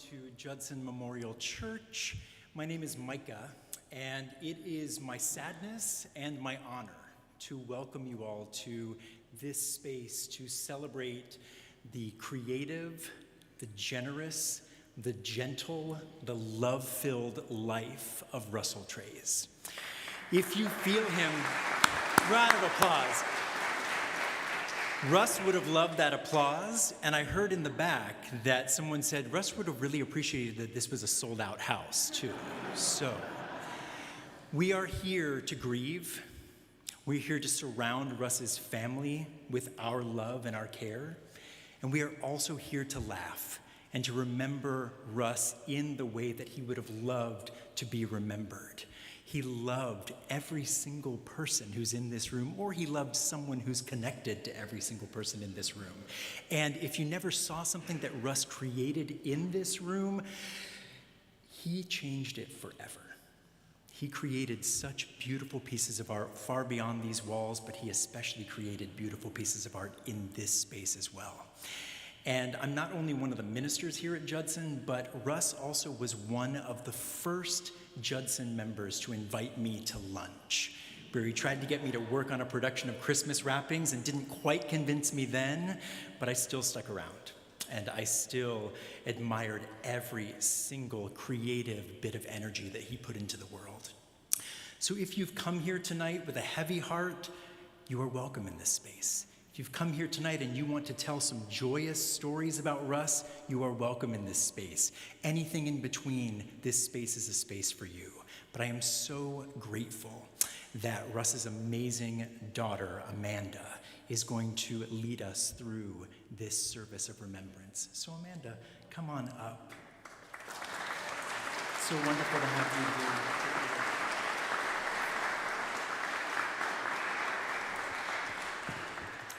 to Judson Memorial Church. My name is Micah, and it is my sadness and my honor to welcome you all to this space to celebrate the creative, the generous, the gentle, the love-filled life of Russell Treyz. If you feel him, round of applause. Russ would have loved that applause, and I heard in the back that someone said Russ would have really appreciated that this was a sold-out house, too. So, we are here to grieve. We're here to surround Russ's family with our love and our care. And we are also here to laugh and to remember Russ in the way that he would have loved to be remembered. He loved every single person who's in this room, or he loved someone who's connected to every single person in this room. And if you never saw something that Russ created in this room, he changed it forever. He created such beautiful pieces of art far beyond these walls, but he especially created beautiful pieces of art in this space as well. And I'm not only one of the ministers here at Judson, but Russ also was one of the first Judson members to invite me to lunch, where he tried to get me to work on a production of Christmas wrappings and didn't quite convince me then, but I still stuck around. And I still admired every single creative bit of energy that he put into the world. So if you've come here tonight with a heavy heart, you are welcome in this space. If you've come here tonight and you want to tell some joyous stories about Russ, you are welcome in this space. Anything in between, this space is a space for you. But I am so grateful that Russ's amazing daughter, Amanda, is going to lead us through this service of remembrance. So Amanda, come on up. So wonderful to have you here.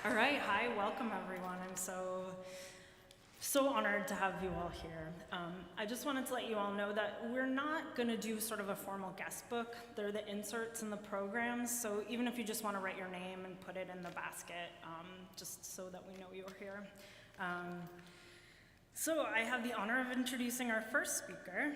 All right, hi, welcome everyone. I'm so honored to have you all here. I just wanted to let you all know that we're not gonna do sort of a formal guest book. They're the inserts in the programs, so even if you just wanna write your name and put it in the basket, just so that we know you're here. So I have the honor of introducing our first speaker.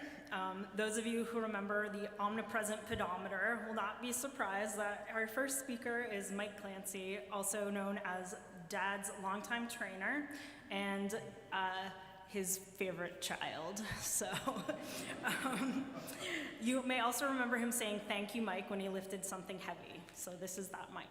Those of you who remember the omnipresent pedometer will not be surprised that our first speaker is Mike Clancy, also known as Dad's longtime trainer and his favorite child. So you may also remember him saying, "Thank you, Mike," when he lifted something heavy. So this is that Mike.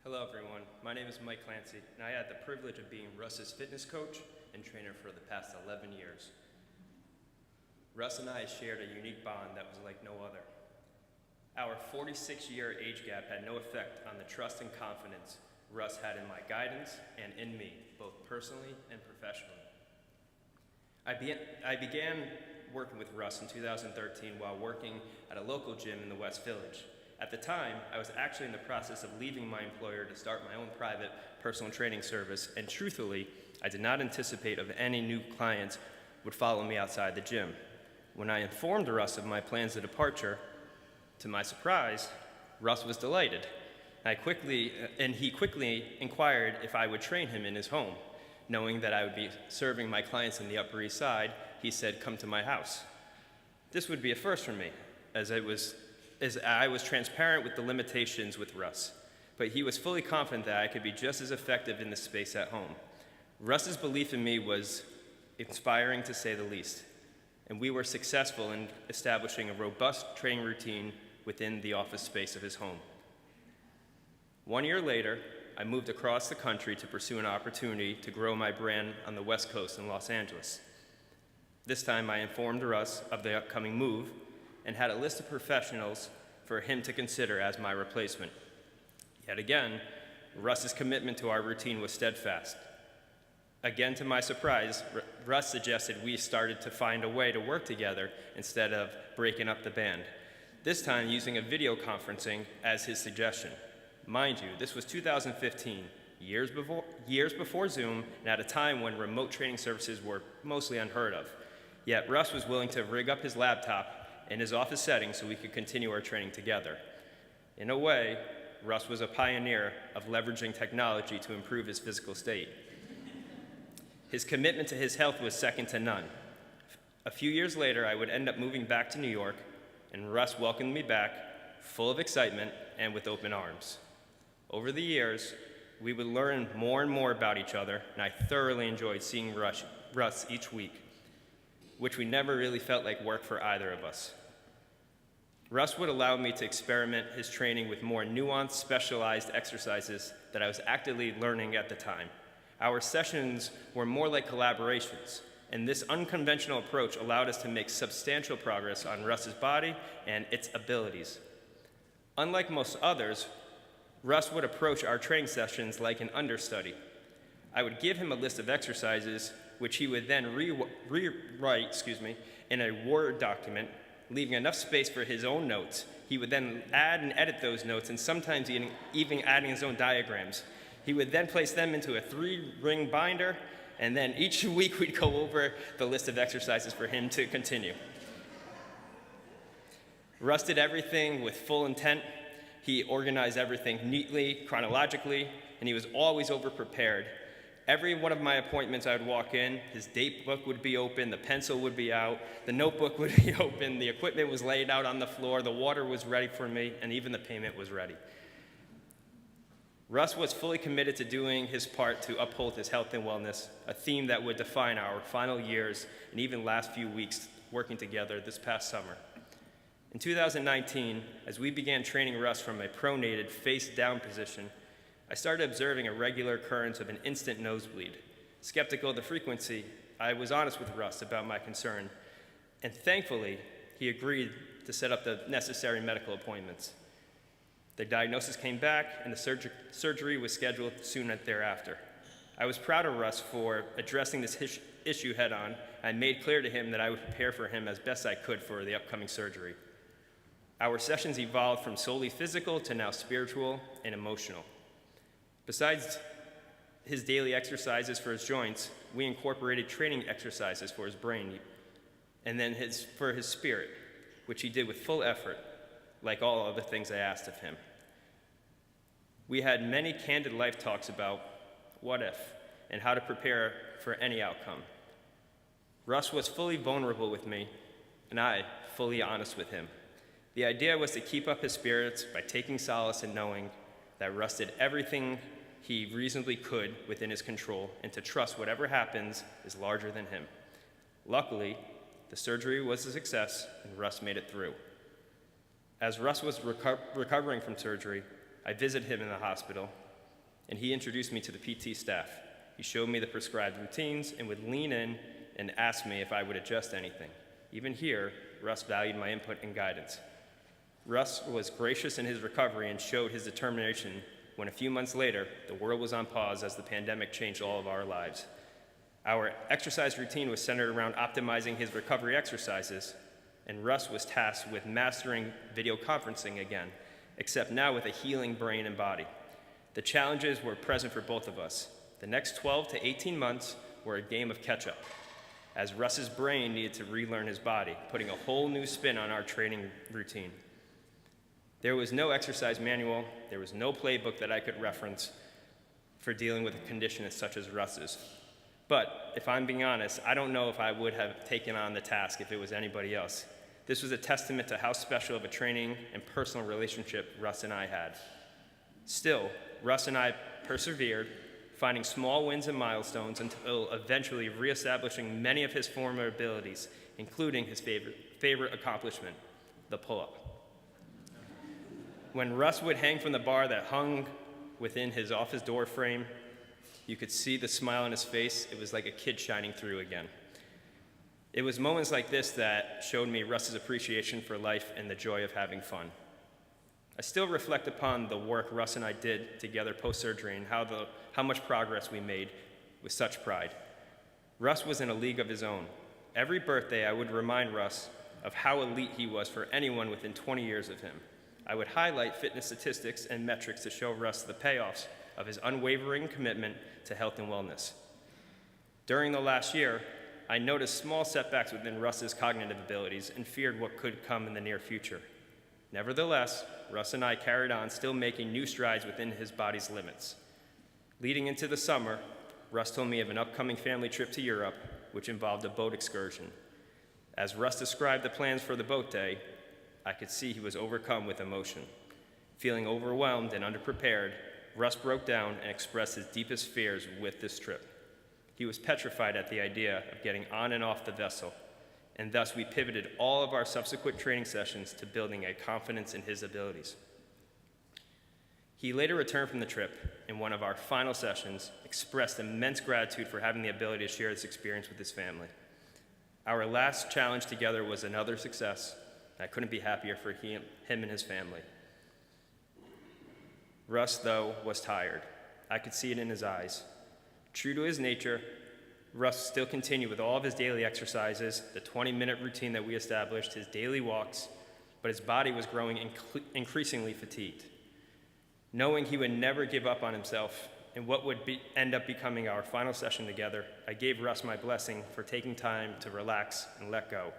Hello everyone, my name is Mike Clancy, and I had the privilege of being Russ's fitness coach and trainer for the past 11 years. Russ and I shared a unique bond that was like no other. Our 46-year age gap had no effect on the trust and confidence Russ had in my guidance and in me, both personally and professionally. I began working with Russ in 2013 while working at a local gym in the West Village. At the time, I was actually in the process of leaving my employer to start my own private personal training service, and truthfully, I did not anticipate of any new clients would follow me outside the gym. When I informed Russ of my plans of departure, to my surprise, Russ was delighted. He quickly inquired if I would train him in his home. Knowing that I would be serving my clients in the Upper East Side, he said, "Come to my house." This would be a first for me, as I was transparent with the limitations with Russ, but he was fully confident that I could be just as effective in the space at home. Russ's belief in me was inspiring to say the least, and we were successful in establishing a robust training routine within the office space of his home. 1 year later, I moved across the country to pursue an opportunity to grow my brand on the West Coast in Los Angeles. This time I informed Russ of the upcoming move and had a list of professionals for him to consider as my replacement. Yet again, Russ's commitment to our routine was steadfast. Again, to my surprise, Russ suggested we started to find a way to work together instead of breaking up the band, this time using a video conferencing as his suggestion. Mind you, this was 2015, years before Zoom, and at a time when remote training services were mostly unheard of. Yet Russ was willing to rig up his laptop in his office setting so we could continue our training together. In a way, Russ was a pioneer of leveraging technology to improve his physical state. His commitment to his health was second to none. A few years later, I would end up moving back to New York, and Russ welcomed me back, full of excitement and with open arms. Over the years, we would learn more and more about each other, and I thoroughly enjoyed seeing Russ each week, which we never really felt like work for either of us. Russ would allow me to experiment his training with more nuanced, specialized exercises that I was actively learning at the time. Our sessions were more like collaborations, and this unconventional approach allowed us to make substantial progress on Russ's body and its abilities. Unlike most others, Russ would approach our training sessions like an understudy. I would give him a list of exercises, which he would then rewrite in a Word document, leaving enough space for his own notes. He would then add and edit those notes, and sometimes even adding his own diagrams. He would then place them into a 3-ring binder, and then each week we'd go over the list of exercises for him to continue. Russ did everything with full intent. He organized everything neatly, chronologically, and he was always over-prepared. Every one of my appointments, I would walk in, his date book would be open, the pencil would be out, the notebook would be open, the equipment was laid out on the floor, the water was ready for me, and even the payment was ready. Russ was fully committed to doing his part to uphold his health and wellness, a theme that would define our final years and even last few weeks working together this past summer. In 2019, as we began training Russ from a pronated face-down position, I started observing a regular occurrence of an instant nosebleed. Skeptical of the frequency, I was honest with Russ about my concern, and thankfully, he agreed to set up the necessary medical appointments. The diagnosis came back, and the surgery was scheduled soon thereafter. I was proud of Russ for addressing this issue head-on. I made clear to him that I would prepare for him as best I could for the upcoming surgery. Our sessions evolved from solely physical to now spiritual and emotional. Besides his daily exercises for his joints, we incorporated training exercises for his brain and then for his spirit, which he did with full effort, like all other things I asked of him. We had many candid life talks about what if and how to prepare for any outcome. Russ was fully vulnerable with me, and I fully honest with him. The idea was to keep up his spirits by taking solace in knowing that Russ did everything he reasonably could within his control and to trust whatever happens is larger than him. Luckily, the surgery was a success and Russ made it through. As Russ was recovering from surgery, I visited him in the hospital and he introduced me to the PT staff. He showed me the prescribed routines and would lean in and ask me if I would adjust anything. Even here, Russ valued my input and guidance. Russ was gracious in his recovery and showed his determination when a few months later, the world was on pause as the pandemic changed all of our lives. Our exercise routine was centered around optimizing his recovery exercises, and Russ was tasked with mastering video conferencing again, except now with a healing brain and body. The challenges were present for both of us. The next 12 to 18 months were a game of catch-up, as Russ's brain needed to relearn his body, putting a whole new spin on our training routine. There was no exercise manual, there was no playbook that I could reference for dealing with a condition such as Russ's. But if I'm being honest, I don't know if I would have taken on the task if it was anybody else. This was a testament to how special of a training and personal relationship Russ and I had. Still, Russ and I persevered, finding small wins and milestones until eventually reestablishing many of his former abilities, including his favorite accomplishment, the pull-up. When Russ would hang from the bar that hung within his office door frame, you could see the smile on his face. It was like a kid shining through again. It was moments like this that showed me Russ's appreciation for life and the joy of having fun. I still reflect upon the work Russ and I did together post-surgery and how much progress we made with such pride. Russ was in a league of his own. Every birthday, I would remind Russ of how elite he was for anyone within 20 years of him. I would highlight fitness statistics and metrics to show Russ the payoffs of his unwavering commitment to health and wellness. During the last year, I noticed small setbacks within Russ's cognitive abilities and feared what could come in the near future. Nevertheless, Russ and I carried on, still making new strides within his body's limits. Leading into the summer, Russ told me of an upcoming family trip to Europe, which involved a boat excursion. As Russ described the plans for the boat day, I could see he was overcome with emotion. Feeling overwhelmed and underprepared, Russ broke down and expressed his deepest fears with this trip. He was petrified at the idea of getting on and off the vessel, and thus we pivoted all of our subsequent training sessions to building a confidence in his abilities. He later returned from the trip, in one of our final sessions, expressed immense gratitude for having the ability to share this experience with his family. Our last challenge together was another success, and I couldn't be happier for him and his family. Russ, though, was tired. I could see it in his eyes. True to his nature, Russ still continued with all of his daily exercises, the 20-minute routine that we established, his daily walks, but his body was growing increasingly fatigued. Knowing he would never give up on himself in what would end up becoming our final session together, I gave Russ my blessing for taking time to relax and let go.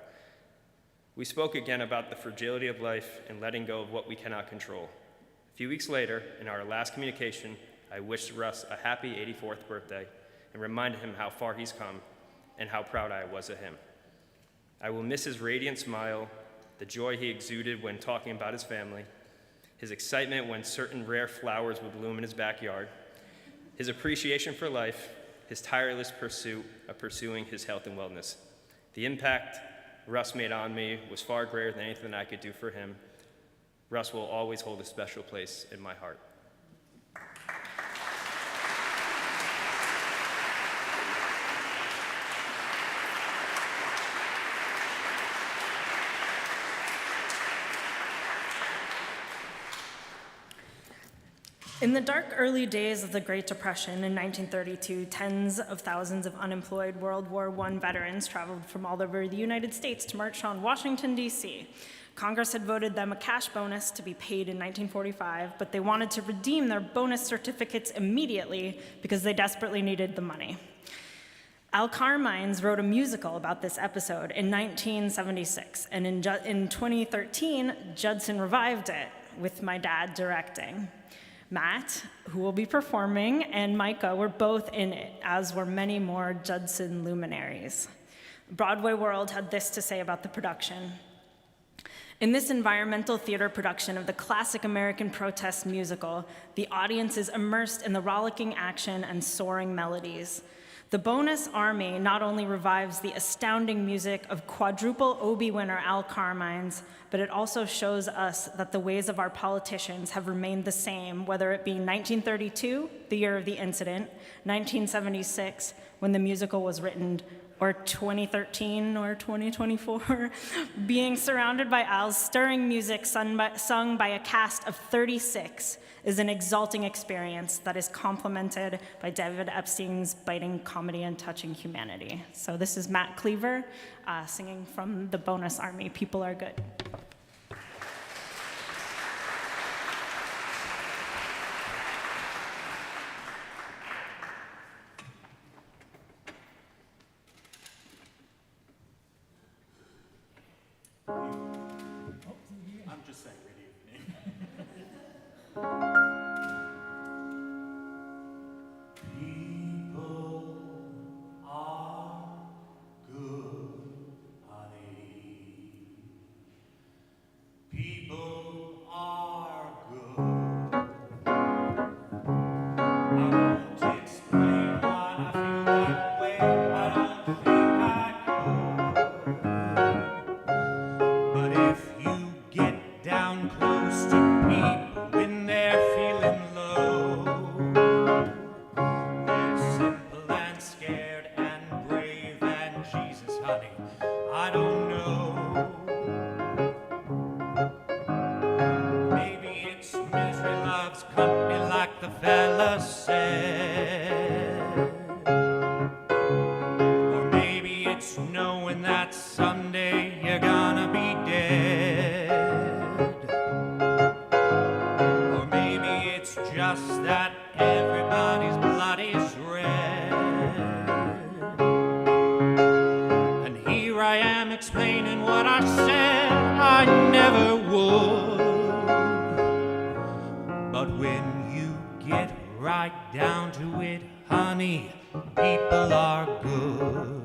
We spoke again about the fragility of life and letting go of what we cannot control. A few weeks later, in our last communication, I wished Russ a happy 84th birthday and reminded him how far he's come and how proud I was of him. I will miss his radiant smile, the joy he exuded when talking about his family, his excitement when certain rare flowers would bloom in his backyard, his appreciation for life, his tireless pursuit of pursuing his health and wellness. The impact Russ made on me was far greater than anything I could do for him. Russ will always hold a special place in my heart. In the dark early days of the Great Depression in 1932, tens of thousands of unemployed World War I veterans traveled from all over the United States to march on Washington, D.C. Congress had voted them a cash bonus to be paid in 1945, but they wanted to redeem their bonus certificates immediately because they desperately needed the money. Al Carmines wrote a musical about this episode in 1976, and in 2013, Judson revived it with my dad directing. Matt, who will be performing, and Micah were both in it, as were many more Judson luminaries. Broadway World had this to say about the production. In this environmental theater production of the classic American protest musical, the audience is immersed in the rollicking action and soaring melodies. The Bonus Army not only revives the astounding music of quadruple Obie winner Al Carmines, but it also shows us that the ways of our politicians have remained the same, whether it be 1932, the year of the incident, 1976, when the musical was written, or 2013 or 2024, being surrounded by Al's stirring music sung by a cast of 36 is an exalting experience that is complemented by David Epstein's biting comedy and touching humanity. So this is Matt Cleaver singing from the Bonus Army, People Are Good. I'm just saying, good evening. People are good, honey. People are good. I won't explain why I feel that way. I don't think I could. But if you get down close to people when they're feeling low, they're simple and scared and brave and Jesus, honey, I don't know. Maybe it's misery loves company like the fella said. Or maybe it's knowing that someday you're gonna be dead. Or maybe it's just that everybody's blood is red. But when you get right down to it, honey, people are good.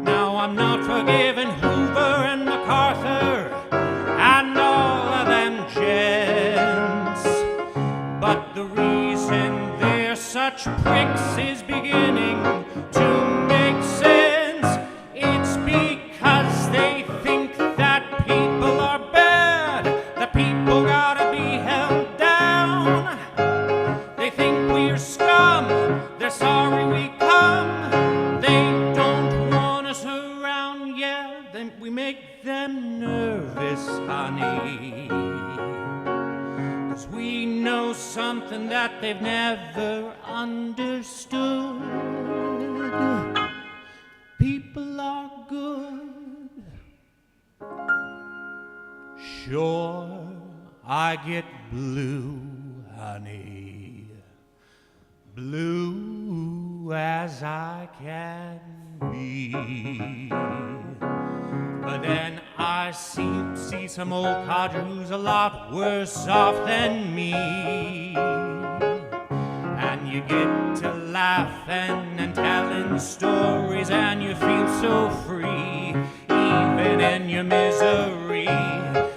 Now I'm not forgiving Hoover and MacArthur and all of them gents, but the reason they're such pricks is beginning to make sense. It's because they think that people are bad, the people gotta be held down. They think we're scum, they're sorry we come. They don't want us around, yeah, then we make them nervous, honey. 'Cause we know something that they've never understood. People are good. Sure, I get blue, honey. Blue as I can be. But then I see some old codger who's a lot worse off than me. And you get to laughing and telling stories, and you feel so free. Even in your misery,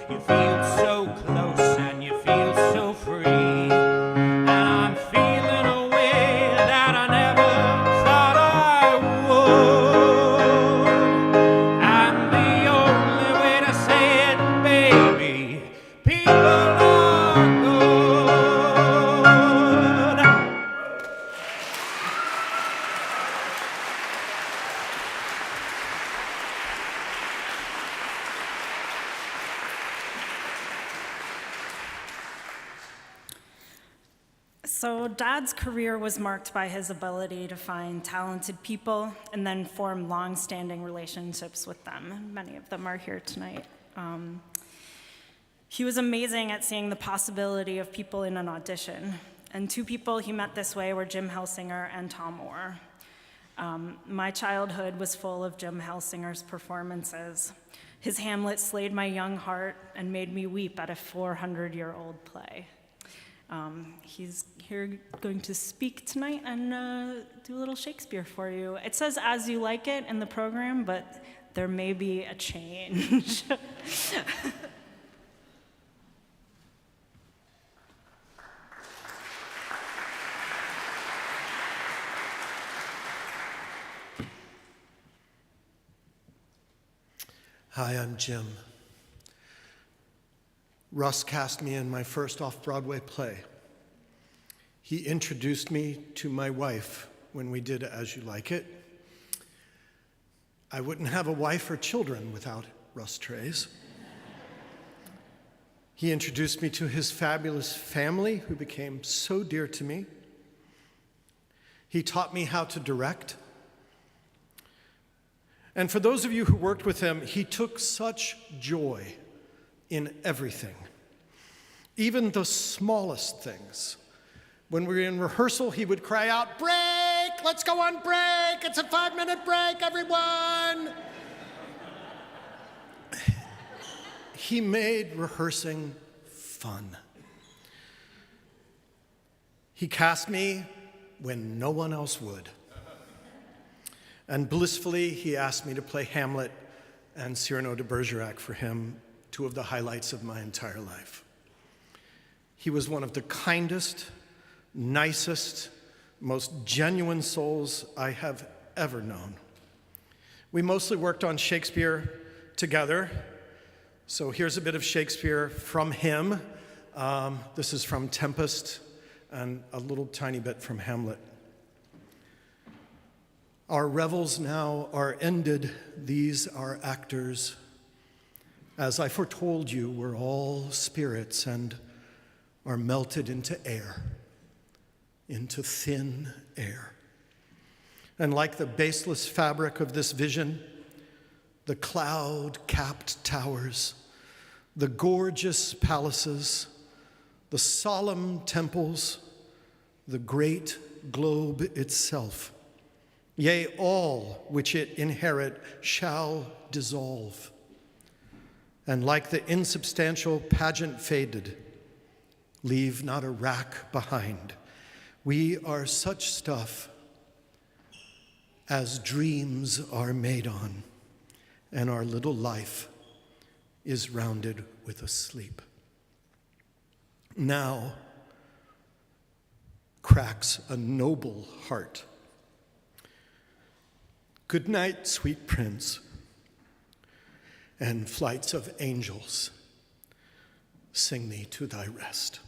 you feel so close and you feel so free. And I'm feeling a way that I never thought I would. And the only way to say it, baby, people are good. So Dad's career was marked by his ability to find talented people and then form long-standing relationships with them. Many of them are here tonight. He was amazing at seeing the possibility of people in an audition. And two people he met this way were Jim Helsinger and Tom Orr. My childhood was full of Jim Helsinger's performances. His Hamlet slayed my young heart and made me weep at a 400-year-old play. He's here going to speak tonight and do a little Shakespeare for you. It says "as you like it" in the program, but there may be a change. Hi, I'm Jim. Russ cast me in my first off-Broadway play. He introduced me to my wife when we did As You Like It. I wouldn't have a wife or children without Russ Treyz. He introduced me to his fabulous family, who became so dear to me. He taught me how to direct. And for those of you who worked with him, he took such joy in everything, even the smallest things. When we were in rehearsal, he would cry out, "Break! Let's go on break! It's a 5-minute break, everyone!" He made rehearsing fun. He cast me when no one else would. And blissfully, he asked me to play Hamlet and Cyrano de Bergerac for him, two of the highlights of my entire life. He was one of the kindest, nicest, most genuine souls I have ever known. We mostly worked on Shakespeare together, so here's a bit of Shakespeare from him. This is from Tempest, and a little tiny bit from Hamlet. Our revels now are ended, these are actors. As I foretold you, we're all spirits and are melted into air, into thin air. And like the baseless fabric of this vision, the cloud-capped towers, the gorgeous palaces, the solemn temples, the great globe itself, yea, all which it inherit shall dissolve. And like the insubstantial pageant faded, leave not a rack behind. We are such stuff as dreams are made on, and our little life is rounded with a sleep. Now cracks a noble heart. Good night, sweet prince, and flights of angels, sing thee to thy rest.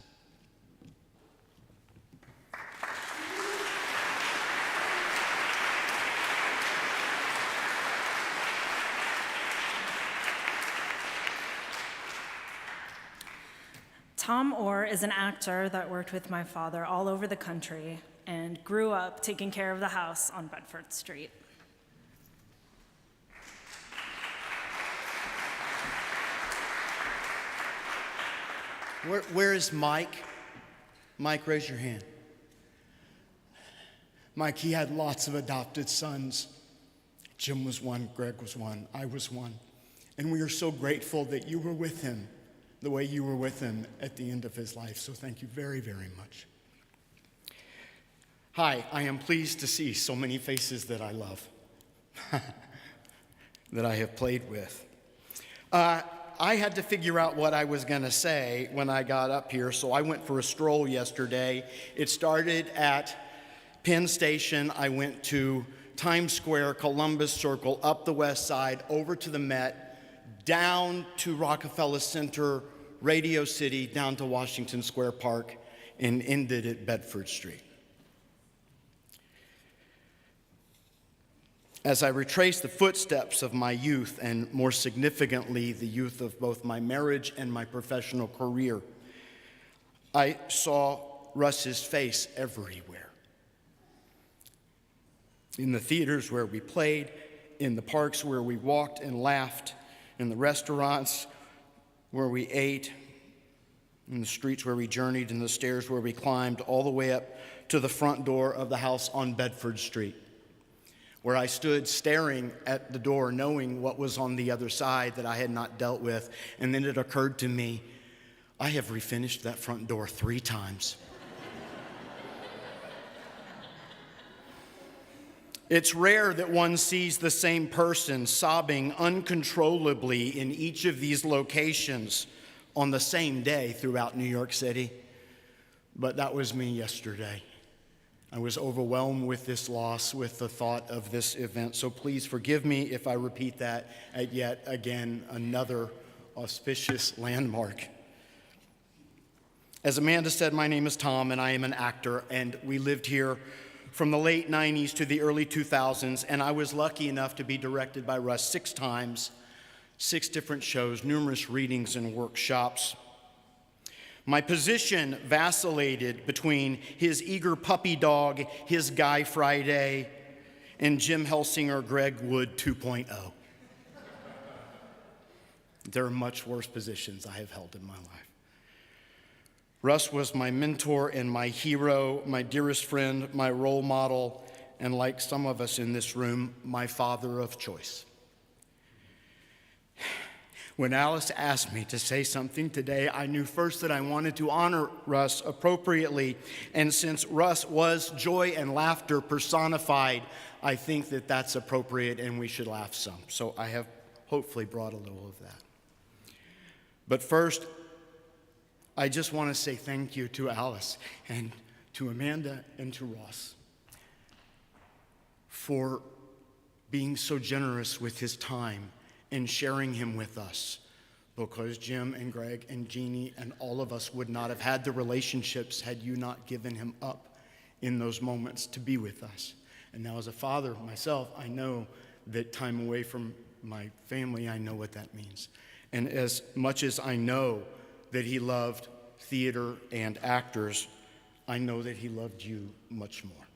Tom Orr is an actor that worked with my father all over the country and grew up taking care of the house on Bedford Street. Where is Mike? Mike, raise your hand. Mike, he had lots of adopted sons. Jim was one, Greg was one, I was one. And we are so grateful that you were with him the way you were with him at the end of his life. So thank you very, very much. Hi, I am pleased to see so many faces that I love, that I have played with. I had to figure out what I was going to say when I got up here, so I went for a stroll yesterday. It started at Penn Station. I went to Times Square, Columbus Circle, up the West Side, over to the Met, down to Rockefeller Center, Radio City, down to Washington Square Park, and ended at Bedford Street. As I retrace the footsteps of my youth, and more significantly, the youth of both my marriage and my professional career, I saw Russ's face everywhere. In the theaters where we played, in the parks where we walked and laughed, in the restaurants where we ate, in the streets where we journeyed, in the stairs where we climbed, all the way up to the front door of the house on Bedford Street, where I stood staring at the door, knowing what was on the other side that I had not dealt with. And then it occurred to me, I have refinished that front door 3 times. It's rare that one sees the same person sobbing uncontrollably in each of these locations on the same day throughout New York City. But that was me yesterday. I was overwhelmed with this loss, with the thought of this event. So please forgive me if I repeat that at yet again another auspicious landmark. As Amanda said, my name is Tom, and I am an actor, and we lived here from the late 90s to the early 2000s, and I was lucky enough to be directed by Russ 6 times, 6 different shows, numerous readings and workshops. My position vacillated between his eager puppy dog, his Guy Friday, and Jim Helsinger, Greg Wood 2.0. There are much worse positions I have held in my life. Russ was my mentor and my hero, my dearest friend, my role model, and like some of us in this room, my father of choice. When Alice asked me to say something today, I knew first that I wanted to honor Russ appropriately, and since Russ was joy and laughter personified, I think that that's appropriate and we should laugh some. So I have hopefully brought a little of that. But first, I just want to say thank you to Alice and to Amanda and to Russ for being so generous with his time and sharing him with us, because Jim and Greg and Jeannie and all of us would not have had the relationships had you not given him up in those moments to be with us. And now as a father myself, I know that time away from my family, I know what that means. And as much as I know that he loved theater and actors, I know that he loved you much more.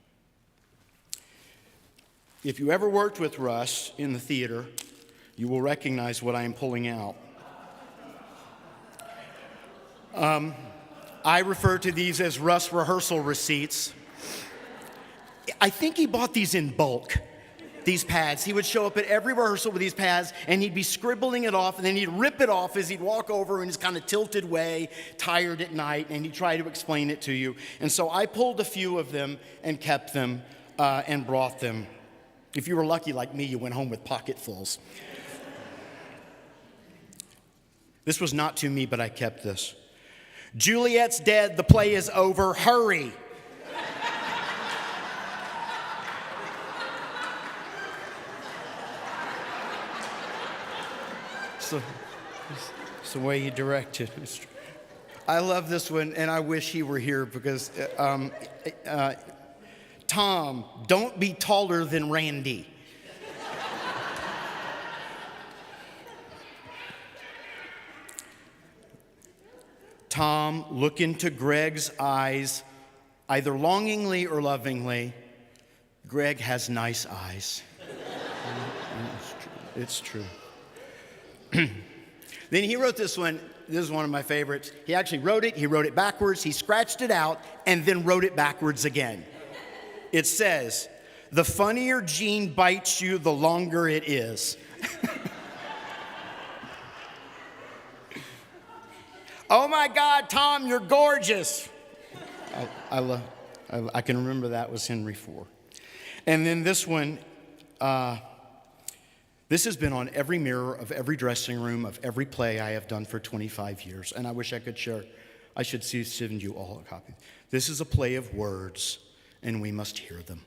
If you ever worked with Russ in the theater, you will recognize what I am pulling out. I refer to these as Russ rehearsal receipts. I think he bought these in bulk. these pads. He would show up at every rehearsal with these pads, and he'd be scribbling it off, and then he'd rip it off as he'd walk over in his kind of tilted way, tired at night, and he'd try to explain it to you. And so I pulled a few of them and kept them and brought them. If you were lucky like me, you went home with pocketfuls. This was not to me, but I kept this. Juliet's dead, the play is over, hurry. So, it's the way you direct it. I love this one, and I wish he were here because, Tom, don't be taller than Randy. Tom, look into Greg's eyes, either longingly or lovingly. Greg has nice eyes. It's true. Then he wrote this one. This is one of my favorites. He actually wrote it backwards, he scratched it out, and then wrote it backwards again. It says, the funnier Gene bites you, the longer it is. Oh my God, Tom, you're gorgeous. I can remember that was Henry IV. And then this one, this has been on every mirror of every dressing room of every play I have done for 25 years. And I wish I could share. I should send you all a copy. This is a play of words, and we must hear them.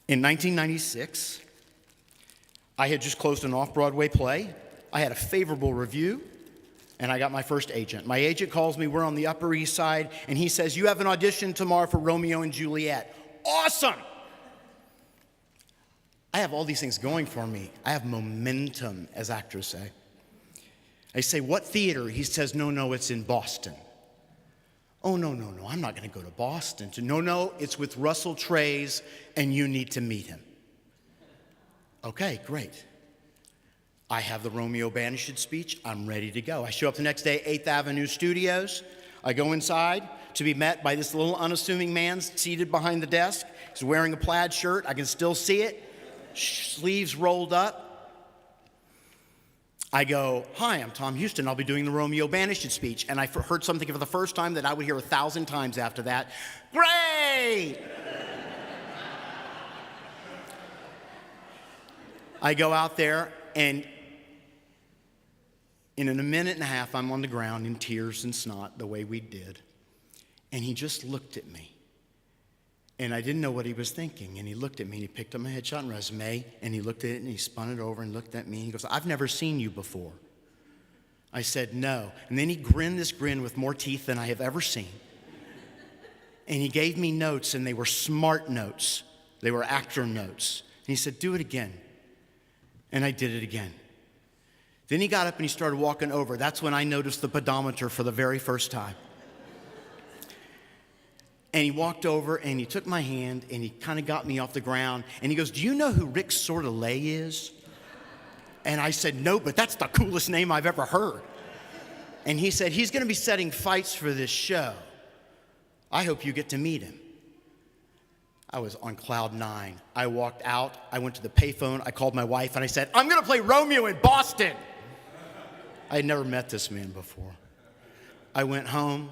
In 1996, I had just closed an off-Broadway play. I had a favorable review, and I got my first agent. My agent calls me, we're on the Upper East Side, and he says, you have an audition tomorrow for Romeo and Juliet. Awesome! I have all these things going for me. I have momentum, as actors say. I say, what theater? He says, no, it's in Boston. Oh, no, I'm not going to go to Boston. No, it's with Russell Treyz, and you need to meet him. Okay, great. I have the Romeo Banished speech. I'm ready to go. I show up the next day, 8th Avenue Studios. I go inside to be met by this little unassuming man seated behind the desk. He's wearing a plaid shirt. I can still see it. Sleeves rolled up. I go, hi, I'm Tom Houston. I'll be doing the Romeo Banished speech. And I heard something for the first time that I would hear 1,000 times after that. Great! I go out there, and in a minute and a half, I'm on the ground in tears and snot, the way we did. And he just looked at me. And I didn't know what he was thinking. And he looked at me, and he picked up my headshot and resume, and he looked at it, and he spun it over and looked at me. And he goes, I've never seen you before. I said, no. And then he grinned this grin with more teeth than I have ever seen. And he gave me notes, and they were smart notes. They were actor notes. And he said, do it again. And I did it again. Then he got up and he started walking over. That's when I noticed the pedometer for the very first time. And he walked over and he took my hand and he kind of got me off the ground. And he goes, do you know who Rick Sordelay is? And I said, no, but that's the coolest name I've ever heard. And he said, he's going to be setting fights for this show. I hope you get to meet him. I was on cloud 9. I walked out, I went to the payphone, I called my wife, and I said, I'm gonna play Romeo in Boston. I had never met this man before. I went home,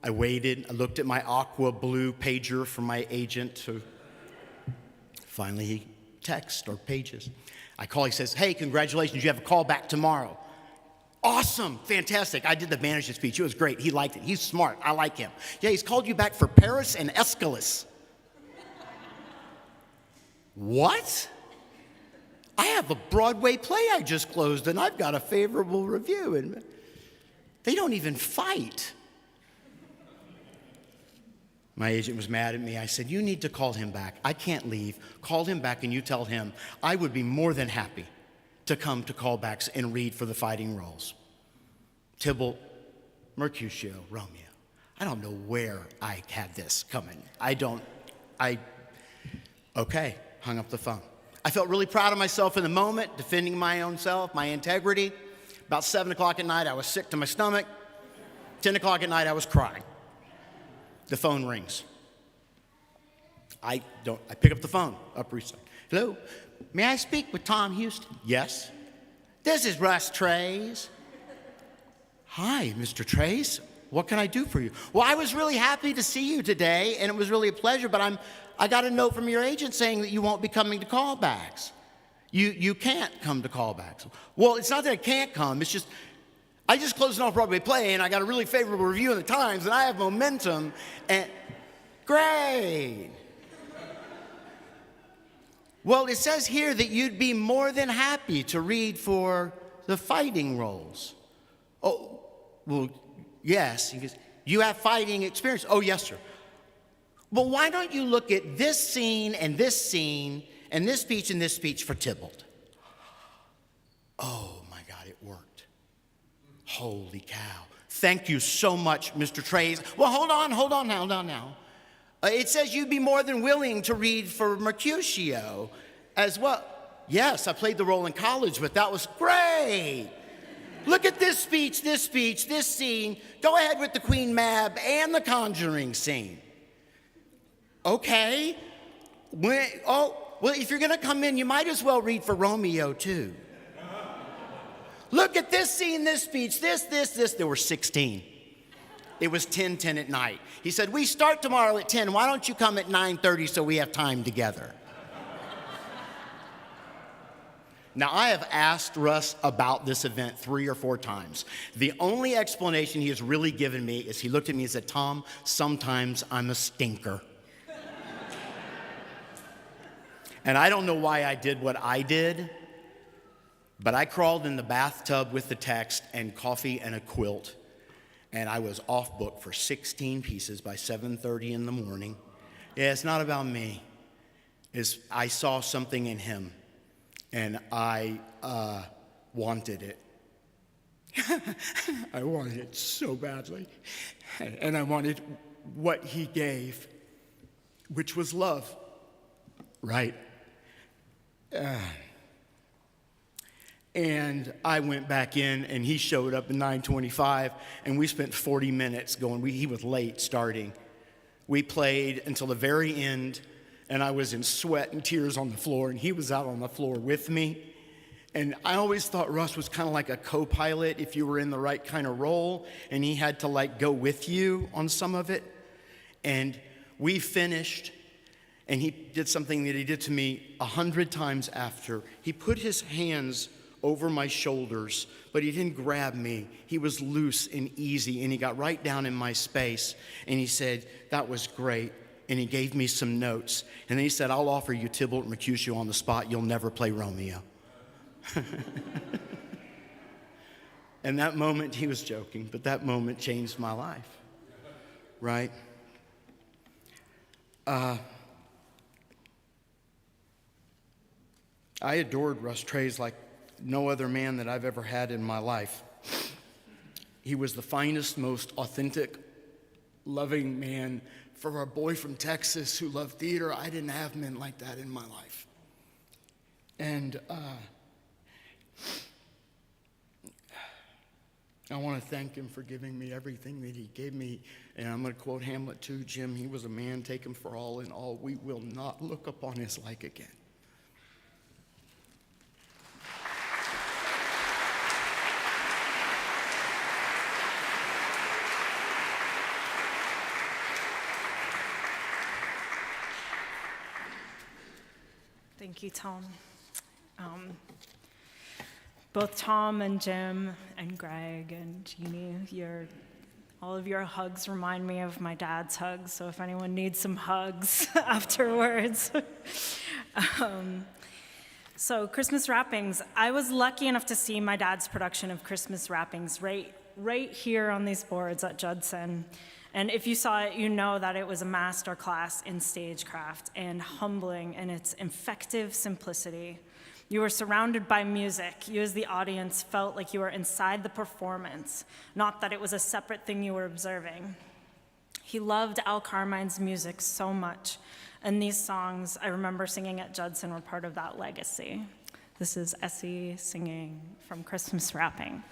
I waited, I looked at my aqua blue pager from my agent. Finally, he texts or pages. I call, he says, hey, congratulations, you have a call back tomorrow. Awesome, fantastic. I did the Banished speech, it was great, he liked it, he's smart, I like him. Yeah, he's called you back for Paris and Aeschylus. What? I have a Broadway play I just closed and I've got a favorable review and they don't even fight. My agent was mad at me. I said, you need to call him back. I can't leave. Call him back and you tell him I would be more than happy to come to callbacks and read for the fighting roles. Tybalt, Mercutio, Romeo. I don't know where I had this coming. Okay. Hung up the phone. I felt really proud of myself in the moment, defending my own self, my integrity. About 7 o'clock at night, I was sick to my stomach. 10 o'clock at night, I was crying. The phone rings. I pick up the phone, Upper East Side. Hello, may I speak with Tom Houston? Yes. This is Russ Treyz. Hi, Mr. Treyz. What can I do for you? Well, I was really happy to see you today, and it was really a pleasure, but I got a note from your agent saying that you won't be coming to callbacks. You can't come to callbacks. Well, it's not that I can't come, it's just, I just closed an off-Broadway play, and I got a really favorable review in the Times, and I have momentum, and great. Well, it says here that you'd be more than happy to read for the fighting roles. Oh, well, yes. He goes, you have fighting experience? Oh, yes, sir. Well, why don't you look at this scene, and this speech for Tybalt? Oh, my God, it worked. Holy cow. Thank you so much, Mr. Treyz. Well, hold on now. It says you'd be more than willing to read for Mercutio as well. Yes, I played the role in college, but that was great. Look at this speech, this scene. Go ahead with the Queen Mab and the Conjuring scene. Okay. Well, if you're going to come in, you might as well read for Romeo, too. Look at this scene, this speech, this. There were 16. It was 10 at night. He said, we start tomorrow at 10. Why don't you come at 9:30 so we have time together? Now, I have asked Russ about this event 3 or 4 times. The only explanation he has really given me is he looked at me and said, Tom, sometimes I'm a stinker. And I don't know why I did what I did, but I crawled in the bathtub with the text and coffee and a quilt. And I was off book for 16 pieces by 7:30 in the morning. Yeah, it's not about me. I saw something in him, and I wanted it. I wanted it so badly. And I wanted what he gave, which was love. Right? And I went back in, and he showed up at 9:25, and we spent 40 minutes going. He was late starting. We played until the very end, and I was in sweat and tears on the floor, and he was out on the floor with me. And I always thought Russ was kind of like a co-pilot if you were in the right kind of role, and he had to like go with you on some of it. And we finished, and he did something that he did to me 100 times after. He put his hands over my shoulders, but he didn't grab me. He was loose and easy, and he got right down in my space, and he said, that was great, and he gave me some notes. And then he said, I'll offer you Tybalt and Mercutio on the spot. You'll never play Romeo. And that moment, he was joking, but that moment changed my life, right? I adored Russ Treyz like no other man that I've ever had in my life. He was the finest, most authentic, loving man. For a boy from Texas who loved theater, I didn't have men like that in my life. And I want to thank him for giving me everything that he gave me. And I'm going to quote Hamlet too, Jim. He was a man taken for all in all. We will not look upon his like again. Thank you, Tom. Both Tom and Jim and Greg and Jeannie, all of your hugs remind me of my dad's hugs, so if anyone needs some hugs afterwards. So Christmas Wrappings, I was lucky enough to see my dad's production of Christmas Wrappings right here on these boards at Judson. And if you saw it, you know that it was a master class in stagecraft and humbling in its effective simplicity. You were surrounded by music. You as the audience felt like you were inside the performance, not that it was a separate thing you were observing. He loved Al Carmine's music so much, and these songs I remember singing at Judson were part of that legacy. This is Essie singing from Christmas Wrappings.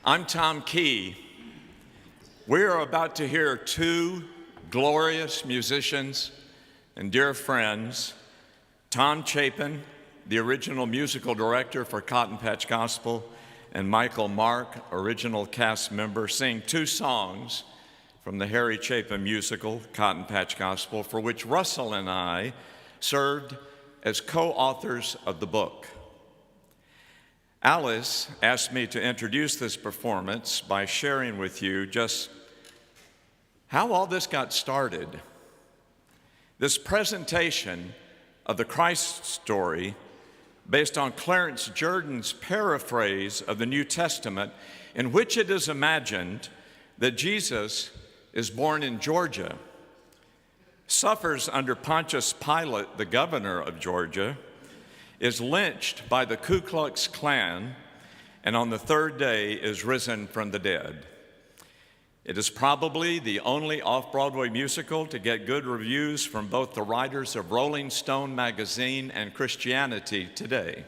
I'm Tom Key. We are about to hear two glorious musicians and dear friends, Tom Chapin, the original musical director for Cotton Patch Gospel, and Michael Mark, original cast member, sing two songs from the Harry Chapin musical, Cotton Patch Gospel, for which Russell and I served as co-authors of the book. Alice asked me to introduce this performance by sharing with you just how all this got started. This presentation of the Christ story, based on Clarence Jordan's paraphrase of the New Testament, in which it is imagined that Jesus is born in Georgia, suffers under Pontius Pilate, the governor of Georgia, is lynched by the Ku Klux Klan, and on the third day is risen from the dead. It is probably the only off-Broadway musical to get good reviews from both the writers of Rolling Stone magazine and Christianity Today.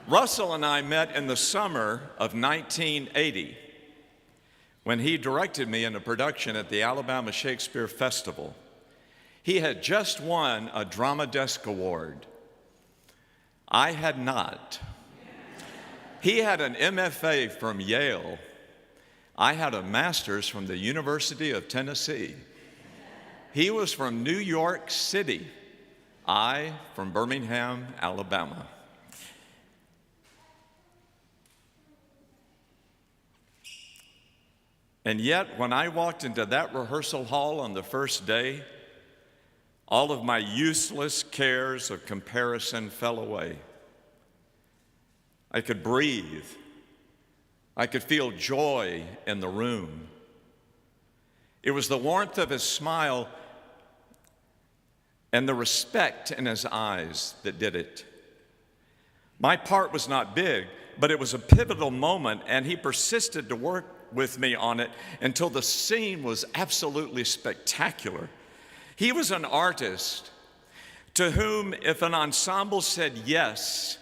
Russell and I met in the summer of 1980 when he directed me in a production at the Alabama Shakespeare Festival. He had just won a Drama Desk Award. I had not. He had an MFA from Yale. I had a master's from the University of Tennessee. He was from New York City. I from Birmingham, Alabama. And yet, when I walked into that rehearsal hall on the first day, all of my useless cares of comparison fell away. I could breathe. I could feel joy in the room. It was the warmth of his smile and the respect in his eyes that did it. My part was not big, but it was a pivotal moment, and he persisted to work with me on it until the scene was absolutely spectacular. He was an artist to whom, if an ensemble said yes,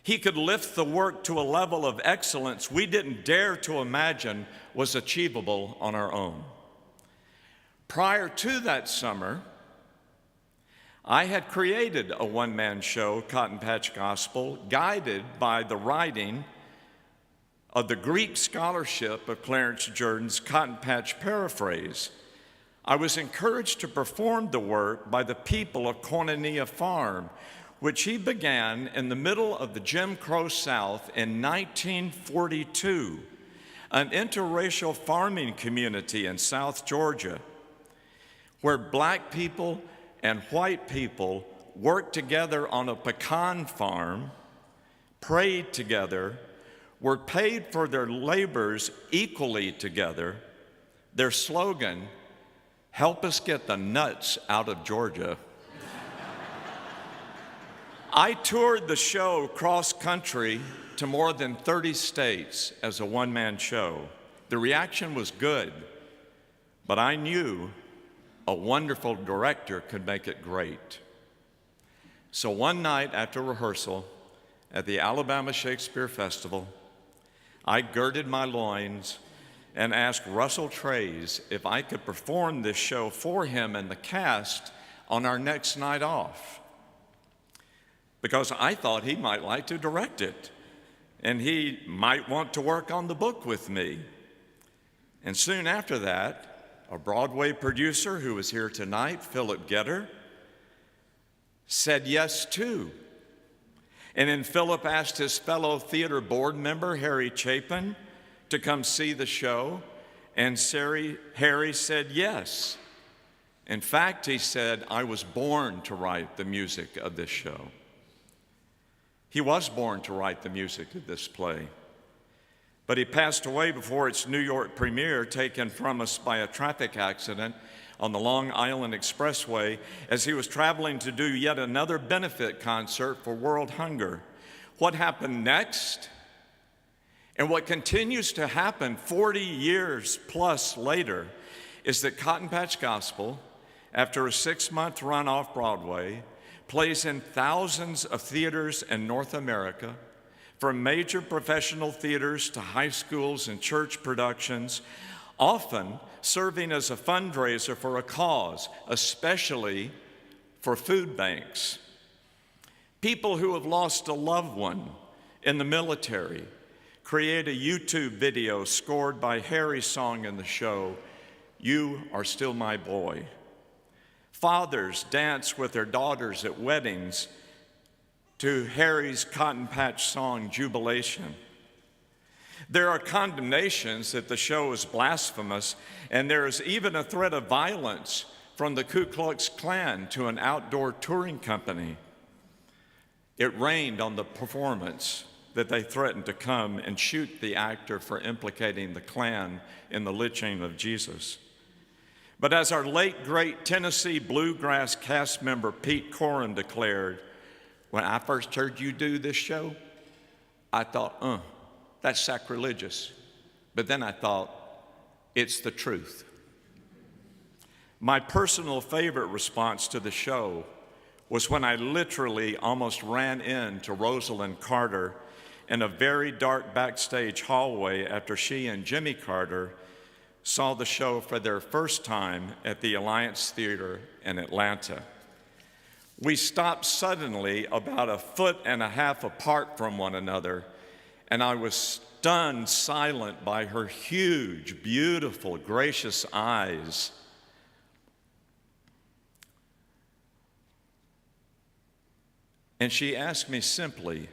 he could lift the work to a level of excellence we didn't dare to imagine was achievable on our own. Prior to that summer, I had created a one-man show, Cotton Patch Gospel, guided by the writing of the Greek scholarship of Clarence Jordan's Cotton Patch paraphrase. I was encouraged to perform the work by the people of Koinonia Farm, which he began in the middle of the Jim Crow South in 1942, an interracial farming community in South Georgia, where black people and white people worked together on a pecan farm, prayed together, were paid for their labors equally together. Their slogan, "Help us get the nuts out of Georgia." I toured the show cross-country to more than 30 states as a one-man show. The reaction was good, but I knew a wonderful director could make it great. So one night after rehearsal at the Alabama Shakespeare Festival, I girded my loins and asked Russell Treyz if I could perform this show for him and the cast on our next night off, because I thought he might like to direct it, and he might want to work on the book with me. And soon after that, a Broadway producer who was here tonight, Philip Getter, said yes too. And then Philip asked his fellow theater board member, Harry Chapin, to come see the show, and Harry said yes. In fact, he said, I was born to write the music of this show. He was born to write the music of this play, but he passed away before its New York premiere, taken from us by a traffic accident on the Long Island Expressway as he was traveling to do yet another benefit concert for World Hunger. What happened next, and what continues to happen 40 years plus later, is that Cotton Patch Gospel, after a 6-month run off Broadway, plays in thousands of theaters in North America, from major professional theaters to high schools and church productions, often serving as a fundraiser for a cause, especially for food banks. People who have lost a loved one in the military create a YouTube video scored by Harry's song in the show, "You Are Still My Boy." Fathers dance with their daughters at weddings to Harry's Cotton Patch song, "Jubilation." There are condemnations that the show is blasphemous, and there is even a threat of violence from the Ku Klux Klan to an outdoor touring company. It rained on the performance that they threatened to come and shoot the actor for implicating the Klan in the lynching of Jesus. But as our late, great Tennessee bluegrass cast member Pete Corin declared, "When I first heard you do this show, I thought, that's sacrilegious." But then I thought, it's the truth. My personal favorite response to the show was when I literally almost ran into Rosalind Carter in a very dark backstage hallway after she and Jimmy Carter saw the show for their first time at the Alliance Theater in Atlanta. We stopped suddenly about 1.5 feet apart from one another, and I was stunned silent by her huge, beautiful, gracious eyes. And she asked me simply,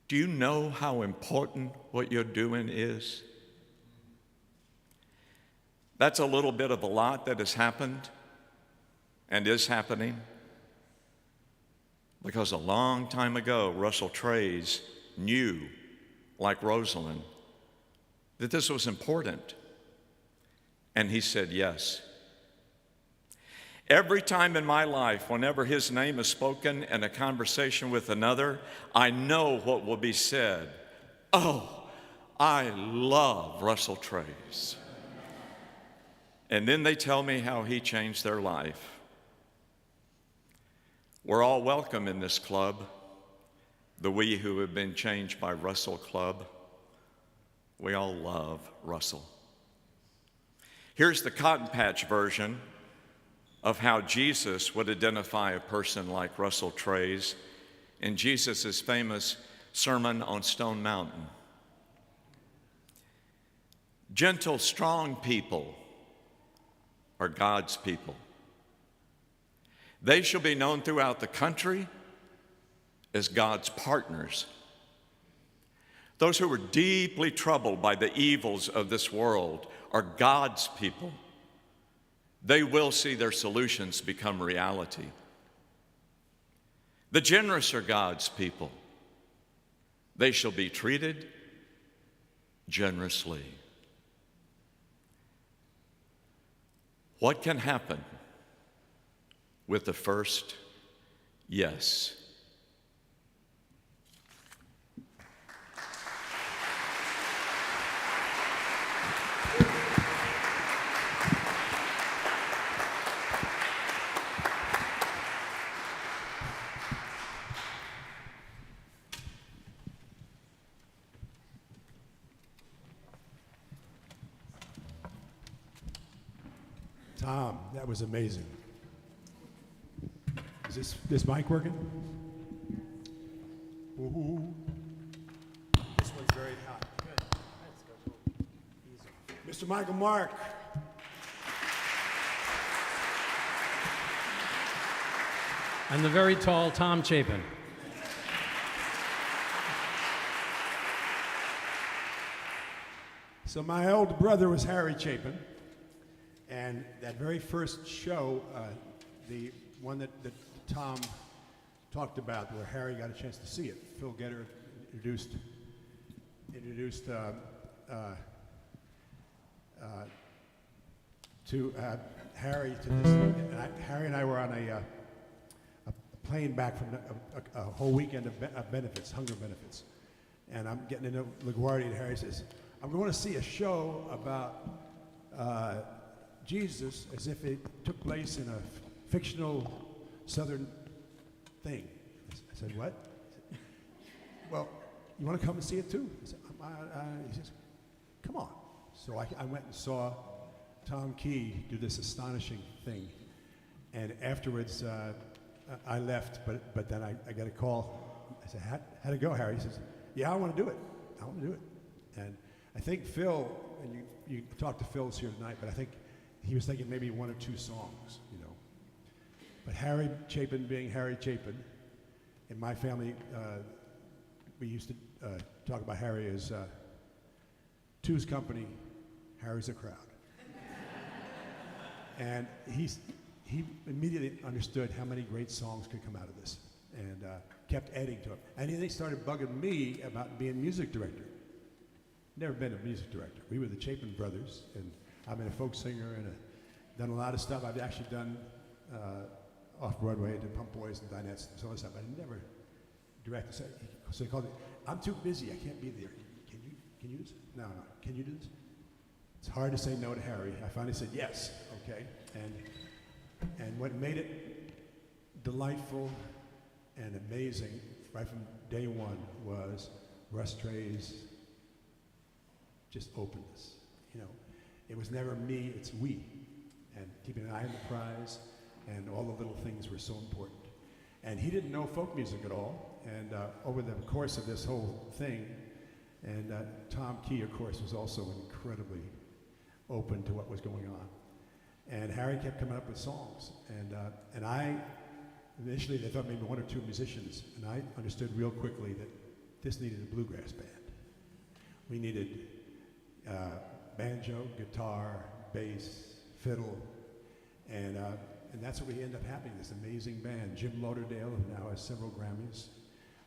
"Do you know how important what you're doing is?" That's a little bit of a lot that has happened and is happening, because a long time ago, Russell Treyz knew, like Rosalind, that this was important, and he said yes. Every time in my life, whenever his name is spoken in a conversation with another, I know what will be said. "Oh, I love Russell Treyz." And then they tell me how he changed their life. We're all welcome in this club, the We Who Have Been Changed by Russell Club. We all love Russell. Here's the Cotton Patch version of how Jesus would identify a person like Russell Treyz in Jesus' famous Sermon on Stone Mountain. Gentle, strong people are God's people. They shall be known throughout the country as God's partners. Those who are deeply troubled by the evils of this world are God's people. They will see their solutions become reality. The generous are God's people. They shall be treated generously. What can happen with the first yes? Tom, that was amazing. Is this mic working? Ooh. This one's very hot. Good. Mr. Michael Mark. And the very tall Tom Chapin. So my older brother was Harry Chapin, and that very first show, the one that Tom talked about, where Harry got a chance to see it, Phil Getter introduced Harry to this, and Harry and I were on a plane back from a whole weekend of benefits, hunger benefits, and I'm getting into LaGuardia, and Harry says, "I'm going to see a show about Jesus as if it took place in a fictional Southern thing." I said, "What?" well, you want to come and see it too? I said, he says, come on. So I went and saw Tom Key do this astonishing thing. And afterwards, I left, but then I got a call. I said, how'd it go, Harry? He says, yeah, I want to do it. I want to do it. And I think Phil, and you talked to Phil's here tonight, but I think he was thinking maybe 1 or 2 songs, you know. But Harry Chapin being Harry Chapin, in my family, we used to talk about Harry as two's company, Harry's a crowd. And he immediately understood how many great songs could come out of this and kept adding to it. And then they started bugging me about being music director. Never been a music director. We were the Chapin brothers, and I've been a folk singer and done a lot of stuff. I've actually done off-Broadway, I did Pump Boys and Dinettes and some other stuff. I never directed. So he called me, I'm too busy, I can't be there. Can you do this? No. Can you do this? It's hard to say no to Harry. I finally said yes, okay? And what made it delightful and amazing right from day one was Russ Treyz just openness. You know, it was never me, it's we. And keeping an eye on the prize and all the little things were so important. And he didn't know folk music at all. And over the course of this whole thing, and Tom Key, of course, was also incredibly open to what was going on. And Harry kept coming up with songs. And I, initially they thought maybe 1 or 2 musicians, and I understood real quickly that this needed a bluegrass band. We needed banjo, guitar, bass, fiddle, and that's what we ended up having, this amazing band. Jim Lauderdale, who now has several Grammys,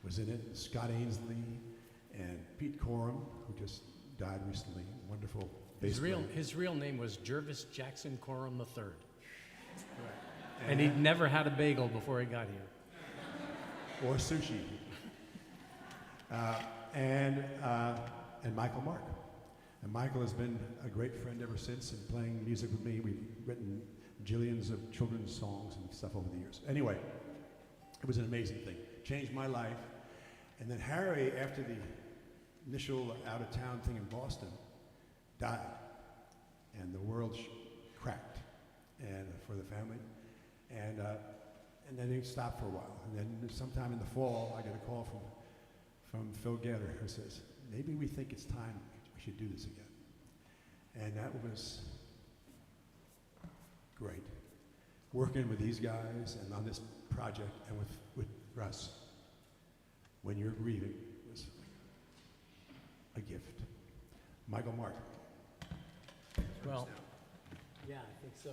was in it, Scott Ainsley, and Pete Coram, who just died recently, wonderful bass player. His real name was Jervis Jackson Coram III. Right. And he'd never had a bagel before he got here. Or sushi. And Michael Mark. And Michael has been a great friend ever since and playing music with me. We've written jillions of children's songs and stuff over the years. Anyway, it was an amazing thing. Changed my life. And then Harry, after the initial out-of-town thing in Boston, died. And the world cracked and for the family. And then it stopped for a while. And then sometime in the fall, I got a call from Phil Gatter, who says, maybe we think it's time we should do this again. And that was great. Working with these guys and on this project and with Russ, when you're grieving, was a gift. Michael Mark. Well, yeah, I think so.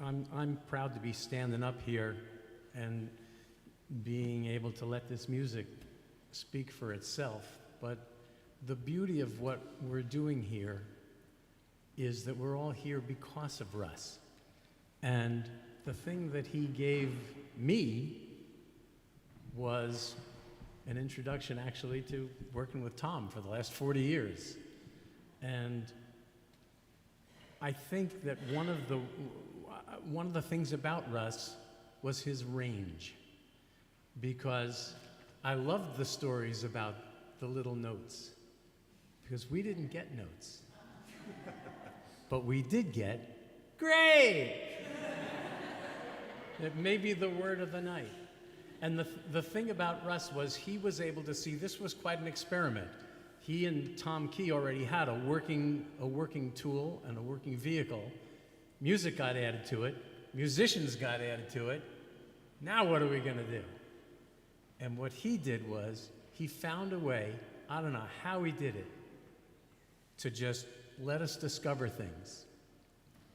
I'm proud to be standing up here and being able to let this music speak for itself. But the beauty of what we're doing here is that we're all here because of Russ. And the thing that he gave me was an introduction actually to working with Tom for the last 40 years. And I think that one of the things about Russ was his range, because I loved the stories about the little notes, because we didn't get notes, but we did get great. It may be the word of the night. And the thing about Russ was he was able to see this was quite an experiment. He and Tom Key already had a working tool and a working vehicle. Music got added to it. Musicians got added to it. Now what are we going to do? And what he did was he found a way, I don't know how he did it, to just let us discover things.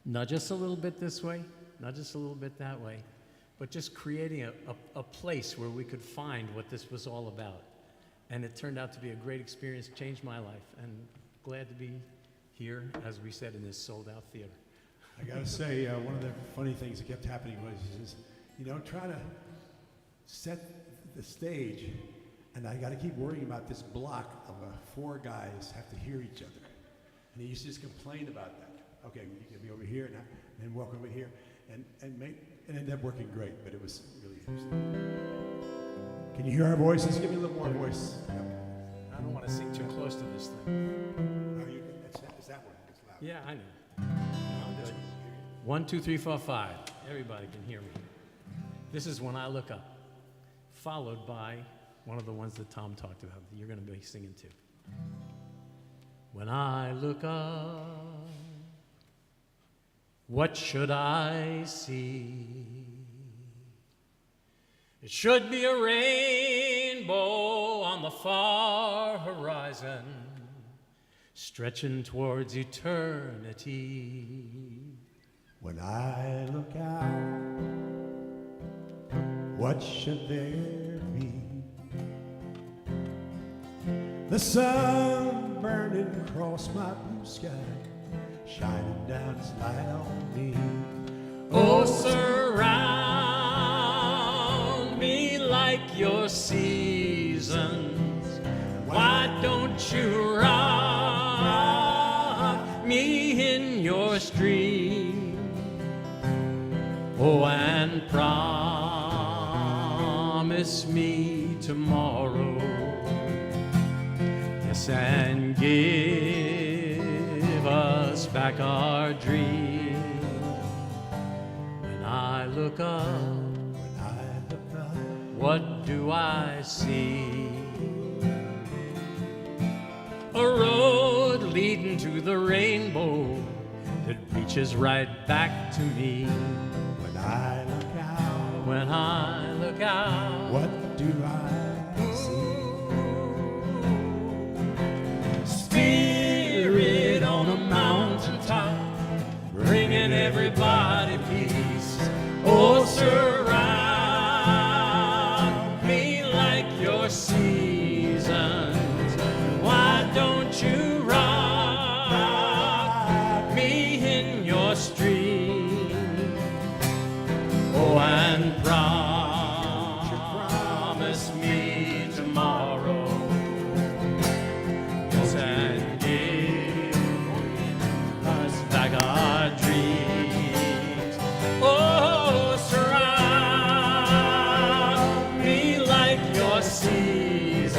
Not just a little bit this way, not just a little bit that way, but just creating a place where we could find what this was all about. And it turned out to be a great experience, changed my life, and glad to be here, as we said, in this sold-out theater. I gotta say, one of the funny things that kept happening was, trying to set the stage, and I gotta keep worrying about this block of 4 guys have to hear each other. And he used to just complain about that. Okay, you can be over here now, and walk over here, and it ended up working great, but it was really interesting. Can you hear our voices? Give me a little more voice. I don't want to sing too close to this thing. Oh, it's that one. It's loud. Yeah, I know. I'm good. 1, 2, 3, 4, 5. Everybody can hear me. This is When I Look Up, followed by one of the ones that Tom talked about that you're going to be singing too. When I look up, what should I see? It should be a rainbow on the far horizon, stretching towards eternity. When I look out, what should there be? The sun burning across my blue sky, shining down its light on me. Oh, surround me like your seasons. Why don't you rock me in your stream? Oh, and promise me tomorrow. Yes, and give us back our dream. When I look up, what do I see? A road leading to the rainbow that reaches right back to me. When I look out, When I look out, what do I see? Spirit on a mountaintop, bringing everybody peace. Oh, surround me like your seasons. Why don't you rock me in your stream? Oh, and promise me tomorrow. Yes, and give us back our dreams. Oh, surround me like your seasons.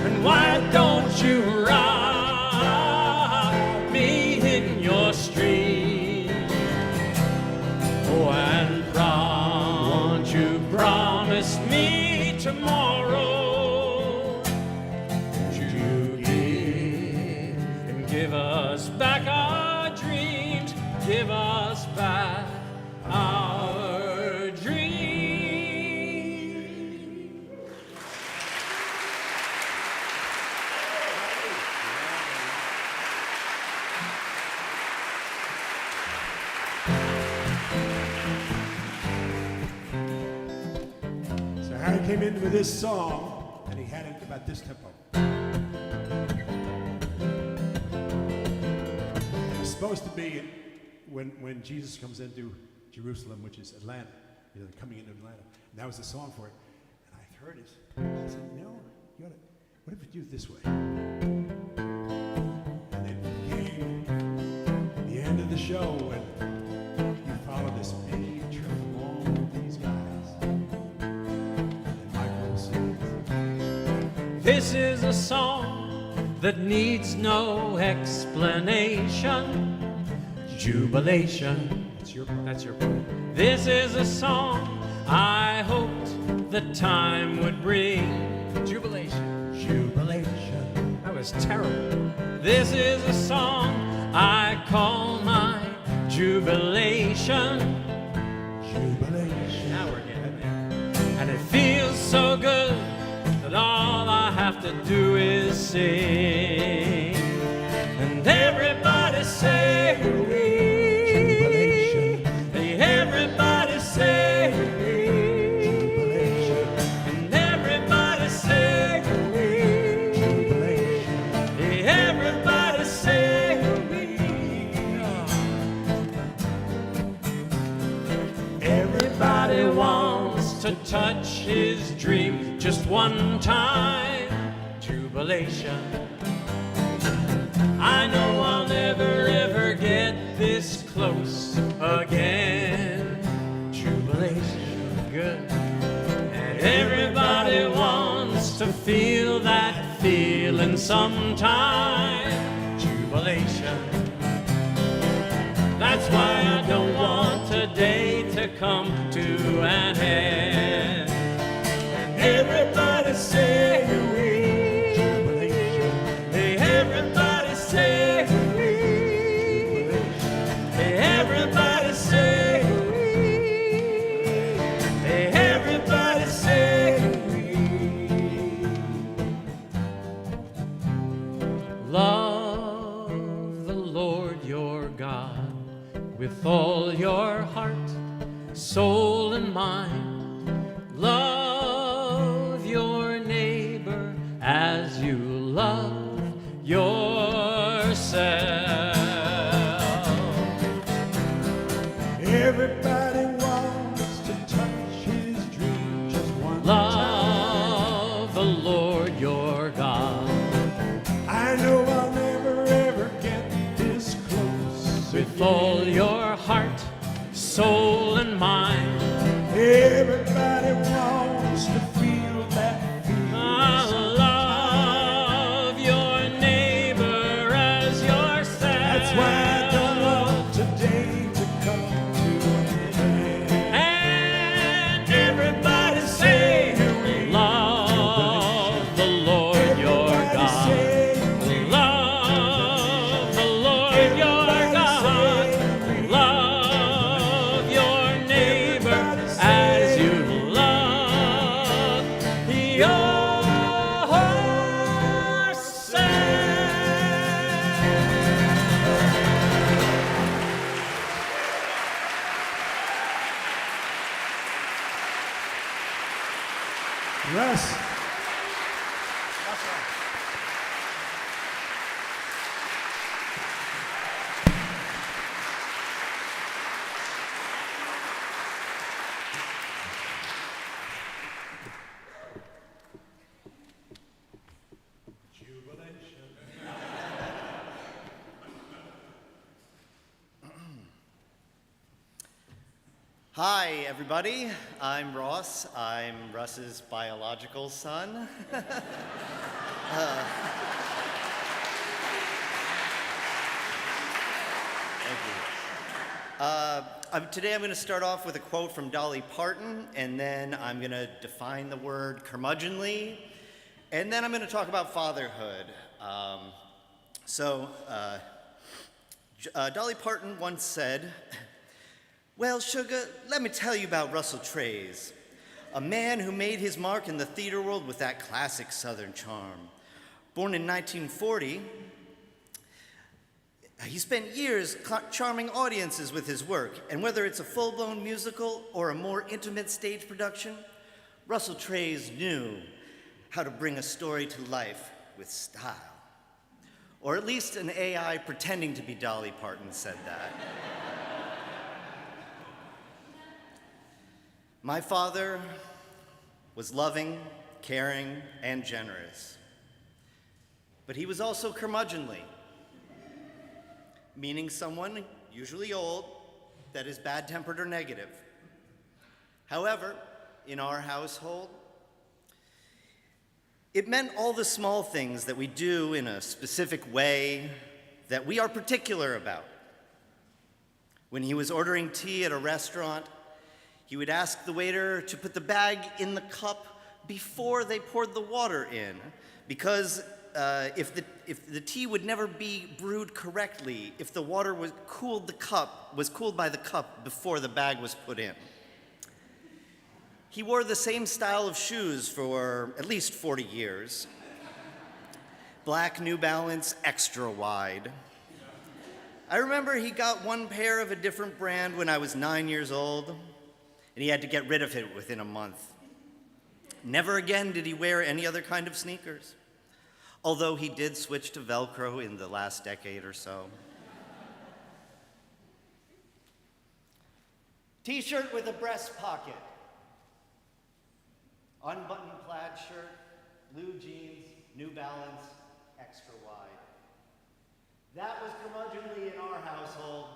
And why don't you rock me in your stream? Oh, and won't you promise me tomorrow that you give us back our dreams, give us back our dreams. So Harry came in with this song, and he had it about this tempo. It's supposed to be when Jesus comes into Jerusalem, which is Atlanta, coming into Atlanta. And that was the song for it. And I heard it. I said, no, you ought to, what if we do it this way? And it came the end of the show, and you follow this big trip along with these guys. And Michael sings. This is a song that needs no explanation. Jubilation. That's your part. This is a song I hoped the time would bring. Jubilation. Jubilation. That was terrible. This is a song I call my jubilation. Jubilation. Now we're getting there. And it feels so good that all I have to do is sing. And everybody say, Jubilation. hey, everybody say, Jubilation. and everybody say, Jubilation. hey, everybody say, everybody wants to touch his dream just one time. Jubilation. I know I'll never ever get this close again. Jubilation, good. And everybody to feel that feeling sometime, jubilation. That's why I don't want today to come to an end. And everybody say hooray, jubilation. Hey, everybody say hooray. Hey, everybody say hooray. Hey, everybody say hooray. Love the Lord your God with all your heart, soul, and mind. Love your neighbor as you love yourself. Everybody wants to touch his dream just one time. Love the Lord your God I know I'll never ever get this close with all your heart, soul, and mind. Everybody wants to feel that feeling. Love your neighbor as yourself. That's why I don't want today to come to an end. And everybody say, love the Lord your Everybody God. say, Love the Lord your God. Love your neighbor as you love yourself. Russ. Hi, everybody. I'm Ross. I'm Russ's biological son. Thank you. Today I'm going to start off with a quote from Dolly Parton, and then I'm going to define the word curmudgeonly, and then I'm going to talk about fatherhood. Dolly Parton once said, "Well, sugar, let me tell you about Russell Treyz, a man who made his mark in the theater world with that classic Southern charm. Born in 1940, he spent years charming audiences with his work, and whether it's a full-blown musical or a more intimate stage production, Russell Treyz knew how to bring a story to life with style." Or at least an AI pretending to be Dolly Parton said that. My father was loving, caring, and generous. But he was also curmudgeonly, meaning someone, usually old, that is bad-tempered or negative. However, in our household, it meant all the small things that we do in a specific way that we are particular about. When he was ordering tea at a restaurant, he would ask the waiter to put the bag in the cup before they poured the water in, because if the tea would never be brewed correctly if the water was cooled by the cup before the bag was put in. He wore the same style of shoes for at least 40 years. Black New Balance, extra wide. I remember he got one pair of a different brand when I was 9 years old, and he had to get rid of it within a month. Never again did he wear any other kind of sneakers, although he did switch to Velcro in the last decade or so. T-shirt with a breast pocket. Unbuttoned plaid shirt, blue jeans, New Balance, extra wide. That was curmudgeonly in our household.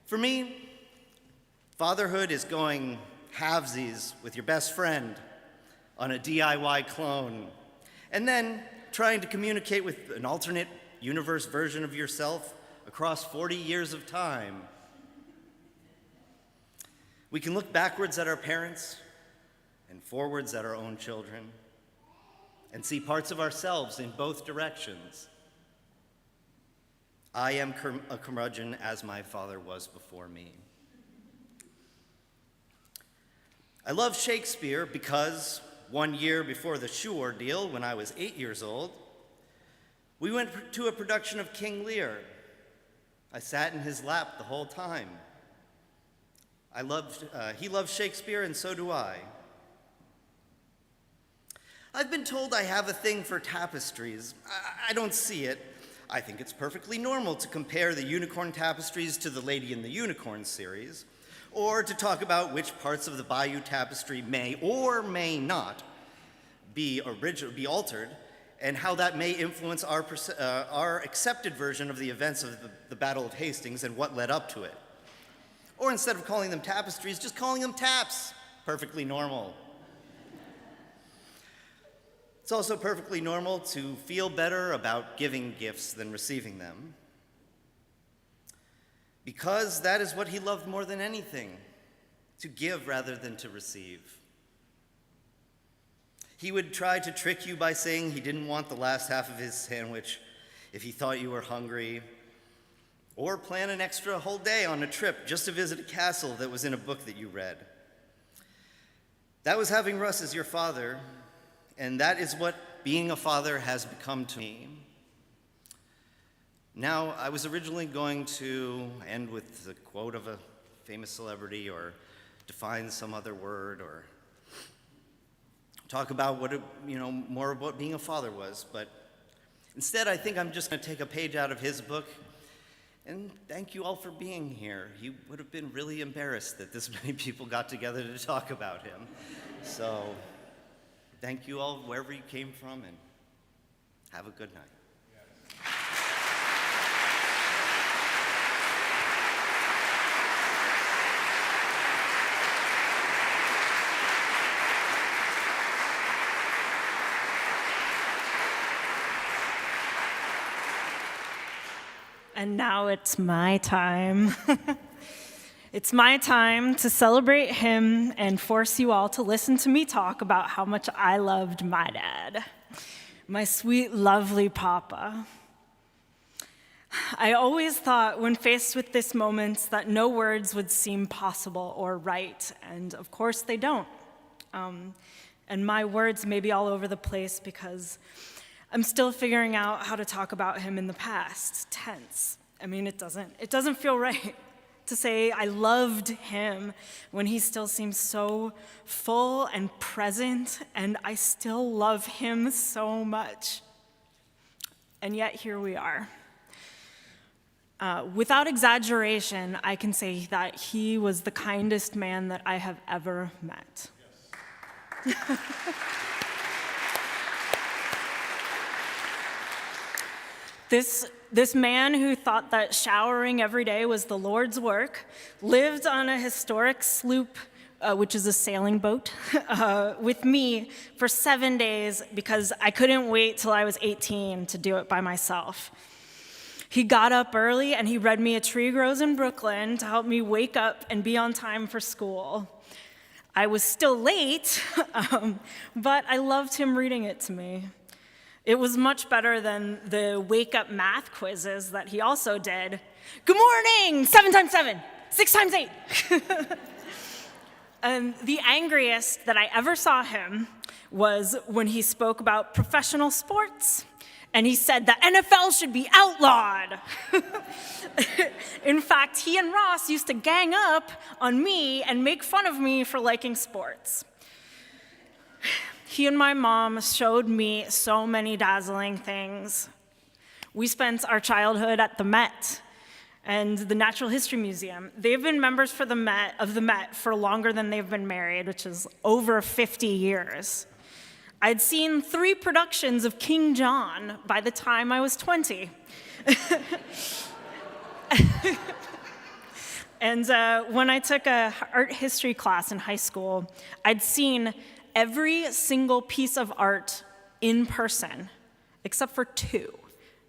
For me, fatherhood is going halvesies with your best friend on a DIY clone, and then trying to communicate with an alternate universe version of yourself across 40 years of time. We can look backwards at our parents and forwards at our own children and see parts of ourselves in both directions. I am a curmudgeon as my father was before me. I love Shakespeare because 1 year before the shoe ordeal, when I was 8 years old, we went to a production of King Lear. I sat in his lap the whole time. He loves Shakespeare, and so do I. I've been told I have a thing for tapestries. I don't see it. I think it's perfectly normal to compare the unicorn tapestries to the Lady and the Unicorn series, or to talk about which parts of the Bayeux Tapestry may or may not be altered, and how that may influence our accepted version of the events of the Battle of Hastings and what led up to it. Or instead of calling them tapestries, just calling them taps. Perfectly normal. It's also perfectly normal to feel better about giving gifts than receiving them, because that is what he loved more than anything, to give rather than to receive. He would try to trick you by saying he didn't want the last half of his sandwich if he thought you were hungry, or plan an extra whole day on a trip just to visit a castle that was in a book that you read. That was having Russ as your father, and that is what being a father has become to me. Now, I was originally going to end with the quote of a famous celebrity, or define some other word, or talk about more of what being a father was, but instead I think I'm just going to take a page out of his book and thank you all for being here. He would have been really embarrassed that this many people got together to talk about him. So thank you all wherever you came from, and have a good night. And now it's my time. It's my time to celebrate him and force you all to listen to me talk about how much I loved my dad, my sweet, lovely papa. I always thought when faced with this moment that no words would seem possible or right, and of course they don't. And my words may be all over the place because I'm still figuring out how to talk about him in the past tense. I mean, it doesn't feel right to say I loved him when he still seems so full and present, and I still love him so much. And yet here we are. Without exaggeration, I can say that he was the kindest man that I have ever met. Yes. This man who thought that showering every day was the Lord's work lived on a historic sloop, which is a sailing boat, with me for 7 days because I couldn't wait till I was 18 to do it by myself. He got up early and he read me A Tree Grows in Brooklyn to help me wake up and be on time for school. I was still late, but I loved him reading it to me. It was much better than the wake-up math quizzes that he also did. Good morning, 7 times 7, 6 times 8. And the angriest that I ever saw him was when he spoke about professional sports, and he said that NFL should be outlawed. In fact, he and Ross used to gang up on me and make fun of me for liking sports. He and my mom showed me so many dazzling things. We spent our childhood at the Met and the Natural History Museum. They've been members of the Met for longer than they've been married, which is over 50 years. I'd seen 3 productions of King John by the time I was 20. And when I took a art history class in high school, I'd seen every single piece of art in person, except for 2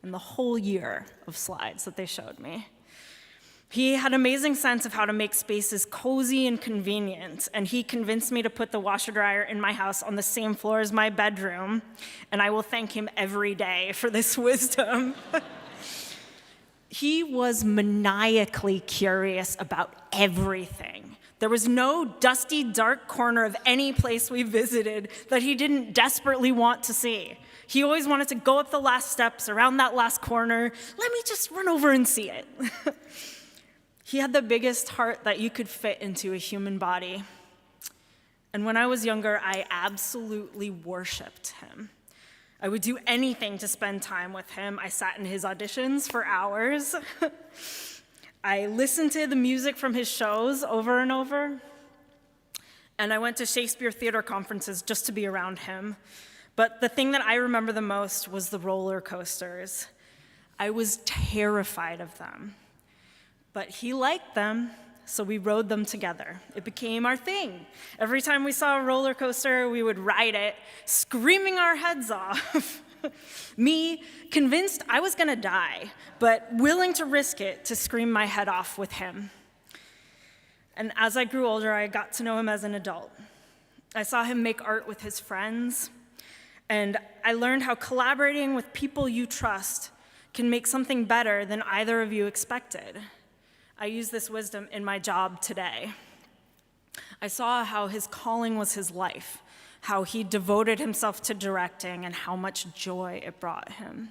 in the whole year of slides that they showed me. He had an amazing sense of how to make spaces cozy and convenient, and he convinced me to put the washer dryer in my house on the same floor as my bedroom, and I will thank him every day for this wisdom. He was maniacally curious about everything. There was no dusty, dark corner of any place we visited that he didn't desperately want to see. He always wanted to go up the last steps, around that last corner. Let me just run over and see it. He had the biggest heart that you could fit into a human body. And when I was younger, I absolutely worshiped him. I would do anything to spend time with him. I sat in his auditions for hours. I listened to the music from his shows over and over. And I went to Shakespeare theater conferences just to be around him. But the thing that I remember the most was the roller coasters. I was terrified of them. But he liked them, so we rode them together. It became our thing. Every time we saw a roller coaster, we would ride it, screaming our heads off. Me, convinced I was gonna die, but willing to risk it to scream my head off with him. And as I grew older, I got to know him as an adult. I saw him make art with his friends, and I learned how collaborating with people you trust can make something better than either of you expected. I use this wisdom in my job today. I saw how his calling was his life, how he devoted himself to directing, and how much joy it brought him.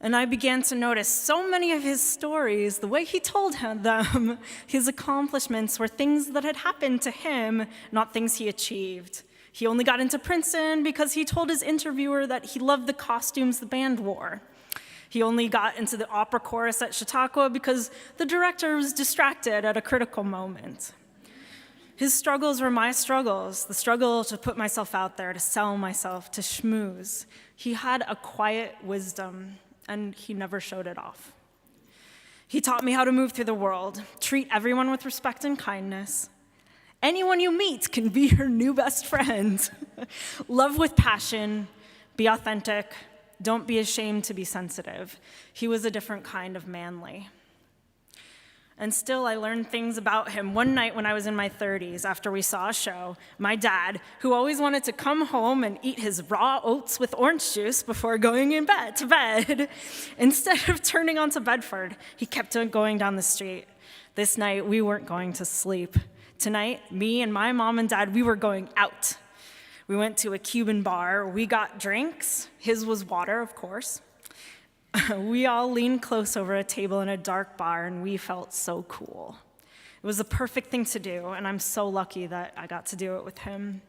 And I began to notice so many of his stories, the way he told them, his accomplishments were things that had happened to him, not things he achieved. He only got into Princeton because he told his interviewer that he loved the costumes the band wore. He only got into the opera chorus at Chautauqua because the director was distracted at a critical moment. His struggles were my struggles, the struggle to put myself out there, to sell myself, to schmooze. He had a quiet wisdom, and he never showed it off. He taught me how to move through the world, treat everyone with respect and kindness. Anyone you meet can be your new best friend. Love with passion, be authentic, don't be ashamed to be sensitive. He was a different kind of manly. And still, I learned things about him. One night when I was in my 30s, after we saw a show, my dad, who always wanted to come home and eat his raw oats with orange juice before going to bed, instead of turning onto Bedford, he kept on going down the street. This night, we weren't going to sleep. Tonight, me and my mom and dad, we were going out. We went to a Cuban bar. We got drinks. His was water, of course. We all leaned close over a table in a dark bar, and we felt so cool. It was the perfect thing to do, and I'm so lucky that I got to do it with him.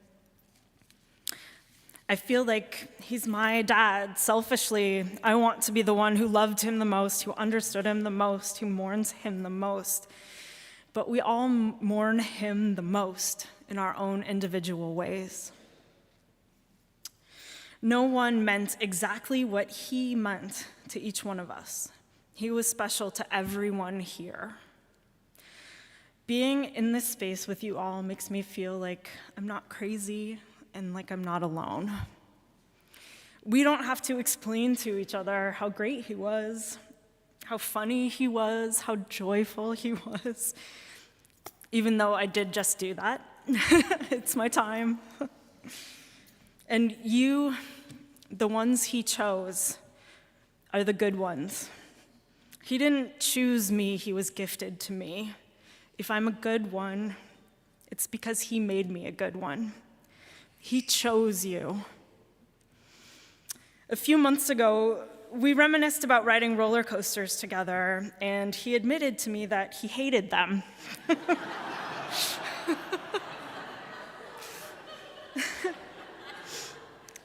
I feel like he's my dad. Selfishly, I want to be the one who loved him the most, who understood him the most, who mourns him the most. But we all mourn him the most in our own individual ways. No one meant exactly what he meant to each one of us. He was special to everyone here. Being in this space with you all makes me feel like I'm not crazy and like I'm not alone. We don't have to explain to each other how great he was, how funny he was, how joyful he was, even though I did just do that. It's my time. And you, the ones he chose, are the good ones. He didn't choose me, he was gifted to me. If I'm a good one, it's because he made me a good one. He chose you. A few months ago, we reminisced about riding roller coasters together, and he admitted to me that he hated them.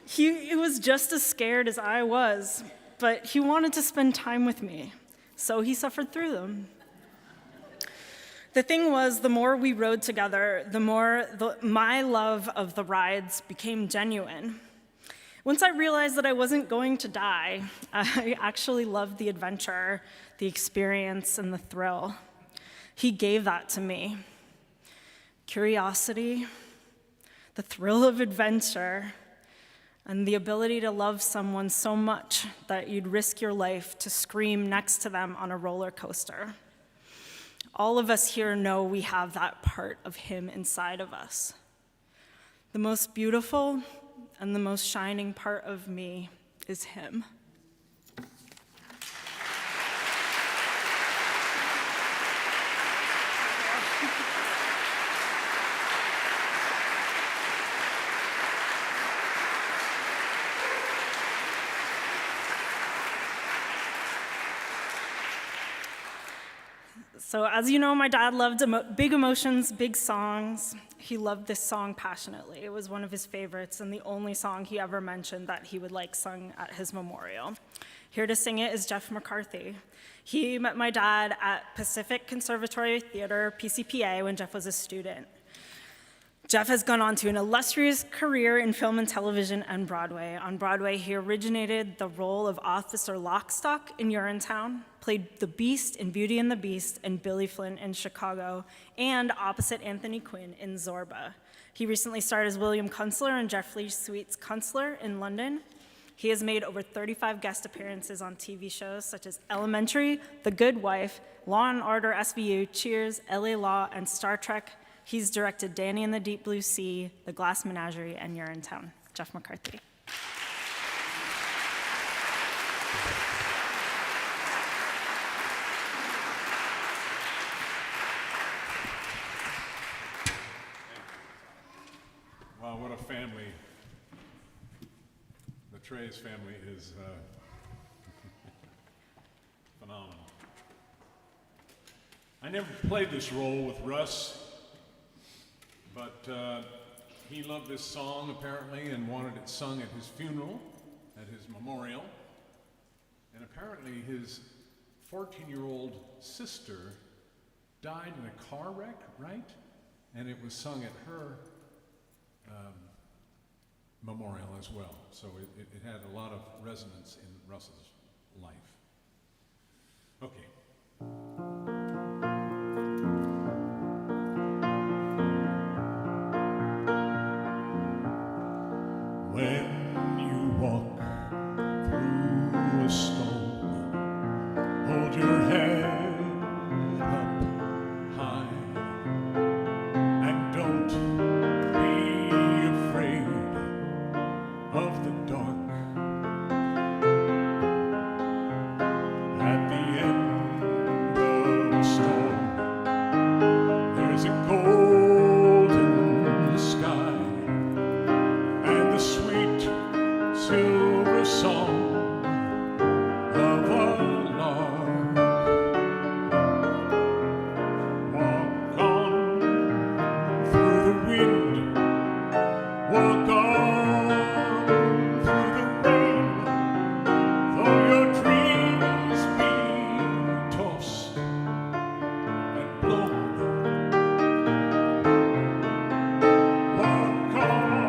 He was just as scared as I was, but he wanted to spend time with me, so he suffered through them. The thing was, the more we rode together, the more my love of the rides became genuine. Once I realized that I wasn't going to die, I actually loved the adventure, the experience, and the thrill. He gave that to me. Curiosity, the thrill of adventure, and the ability to love someone so much that you'd risk your life to scream next to them on a roller coaster. All of us here know we have that part of him inside of us. The most beautiful and the most shining part of me is him. So as you know, my dad loved big emotions, big songs. He loved this song passionately. It was one of his favorites and the only song he ever mentioned that he would like sung at his memorial. Here to sing it is Jeff McCarthy. He met my dad at Pacific Conservatory Theater, PCPA, when Jeff was a student. Jeff has gone on to an illustrious career in film and television and Broadway. On Broadway, he originated the role of Officer Lockstock in Urinetown, played the Beast in Beauty and the Beast and Billy Flynn in Chicago, and opposite Anthony Quinn in Zorba. He recently starred as William Kunstler in Jeffrey Sweet's Kunstler in London. He has made over 35 guest appearances on TV shows such as Elementary, The Good Wife, Law and Order SVU, Cheers, LA Law, and Star Trek. He's directed Danny and the Deep Blue Sea, The Glass Menagerie, and Urinetown. Jeff McCarthy. Wow, what a family. The Treyz family is phenomenal. I never played this role with Russ, but he loved this song apparently and wanted it sung at his funeral, at his memorial. And apparently his 14-year-old sister died in a car wreck, right? And it was sung at her memorial as well. So it had a lot of resonance in Russ's life. Okay. When you walk through a storm, hold your head up high and don't be afraid of the dark. At the end of the storm, there's a golden sky and the sweet silver song of a lark. Walk on through the wind, walk on through the rain, though your dreams be tossed and blown. Walk on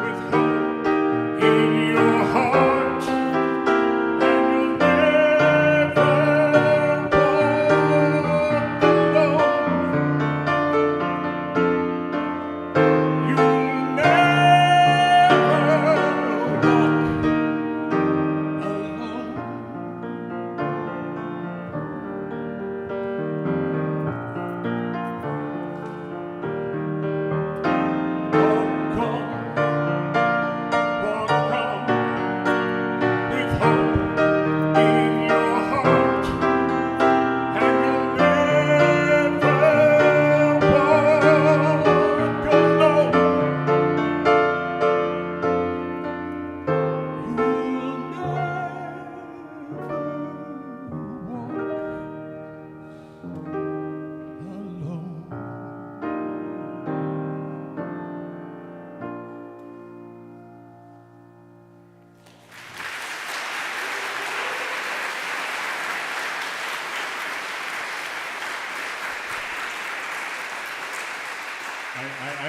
with hope in your heart, and you'll never walk alone. You'll never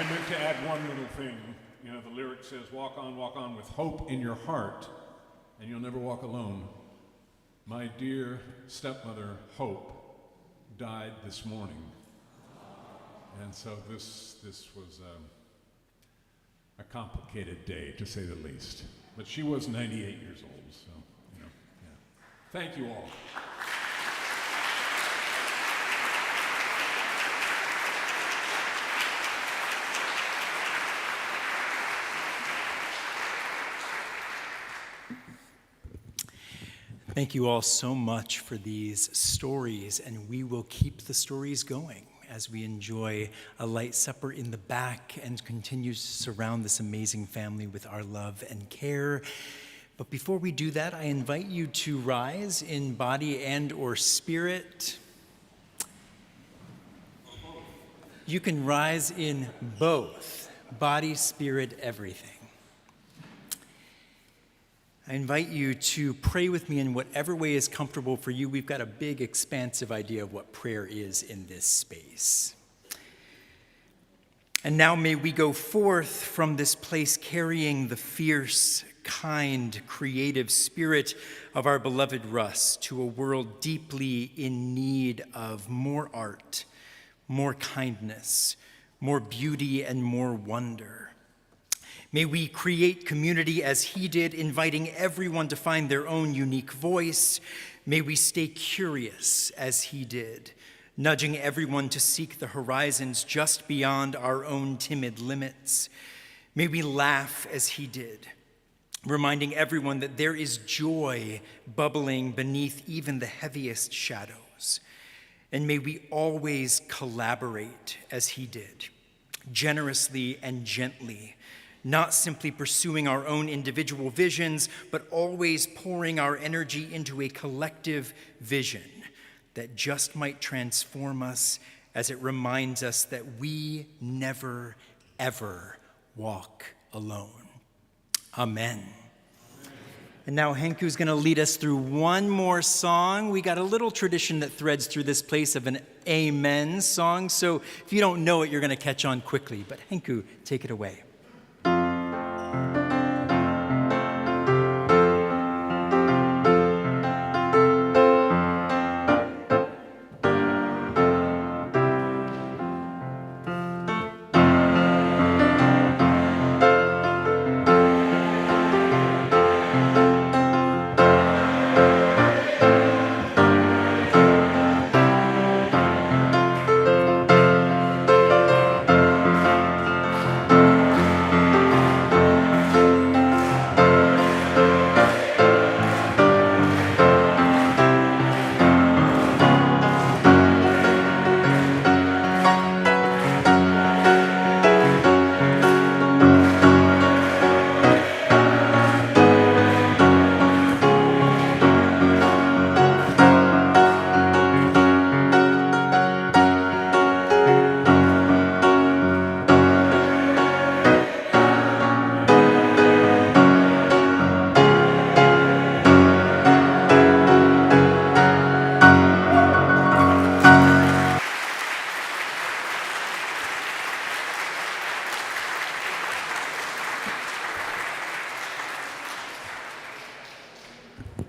I meant to add one little thing. You know, the lyric says, walk on with hope in your heart, and you'll never walk alone. My dear stepmother, Hope, died this morning. And so this was a complicated day, to say the least. But she was 98 years old, so, yeah. Thank you all. Thank you all so much for these stories, and we will keep the stories going as we enjoy a light supper in the back and continue to surround this amazing family with our love and care. But before we do that, I invite you to rise in body and or spirit. You can rise in both, body, spirit, everything. I invite you to pray with me in whatever way is comfortable for you. We've got a big, expansive idea of what prayer is in this space. And now may we go forth from this place carrying the fierce, kind, creative spirit of our beloved Russ to a world deeply in need of more art, more kindness, more beauty, and more wonder. May we create community as he did, inviting everyone to find their own unique voice. May we stay curious as he did, nudging everyone to seek the horizons just beyond our own timid limits. May we laugh as he did, reminding everyone that there is joy bubbling beneath even the heaviest shadows. And may we always collaborate as he did, generously and gently, not simply pursuing our own individual visions, but always pouring our energy into a collective vision that just might transform us as it reminds us that we never, ever walk alone. Amen. And now Henku's going to lead us through one more song. We got a little tradition that threads through this place of an amen song, so if you don't know it, you're going to catch on quickly. But Henku, take it away.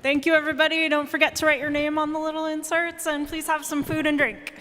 Thank you, everybody. Don't forget to write your name on the little inserts, and please have some food and drink.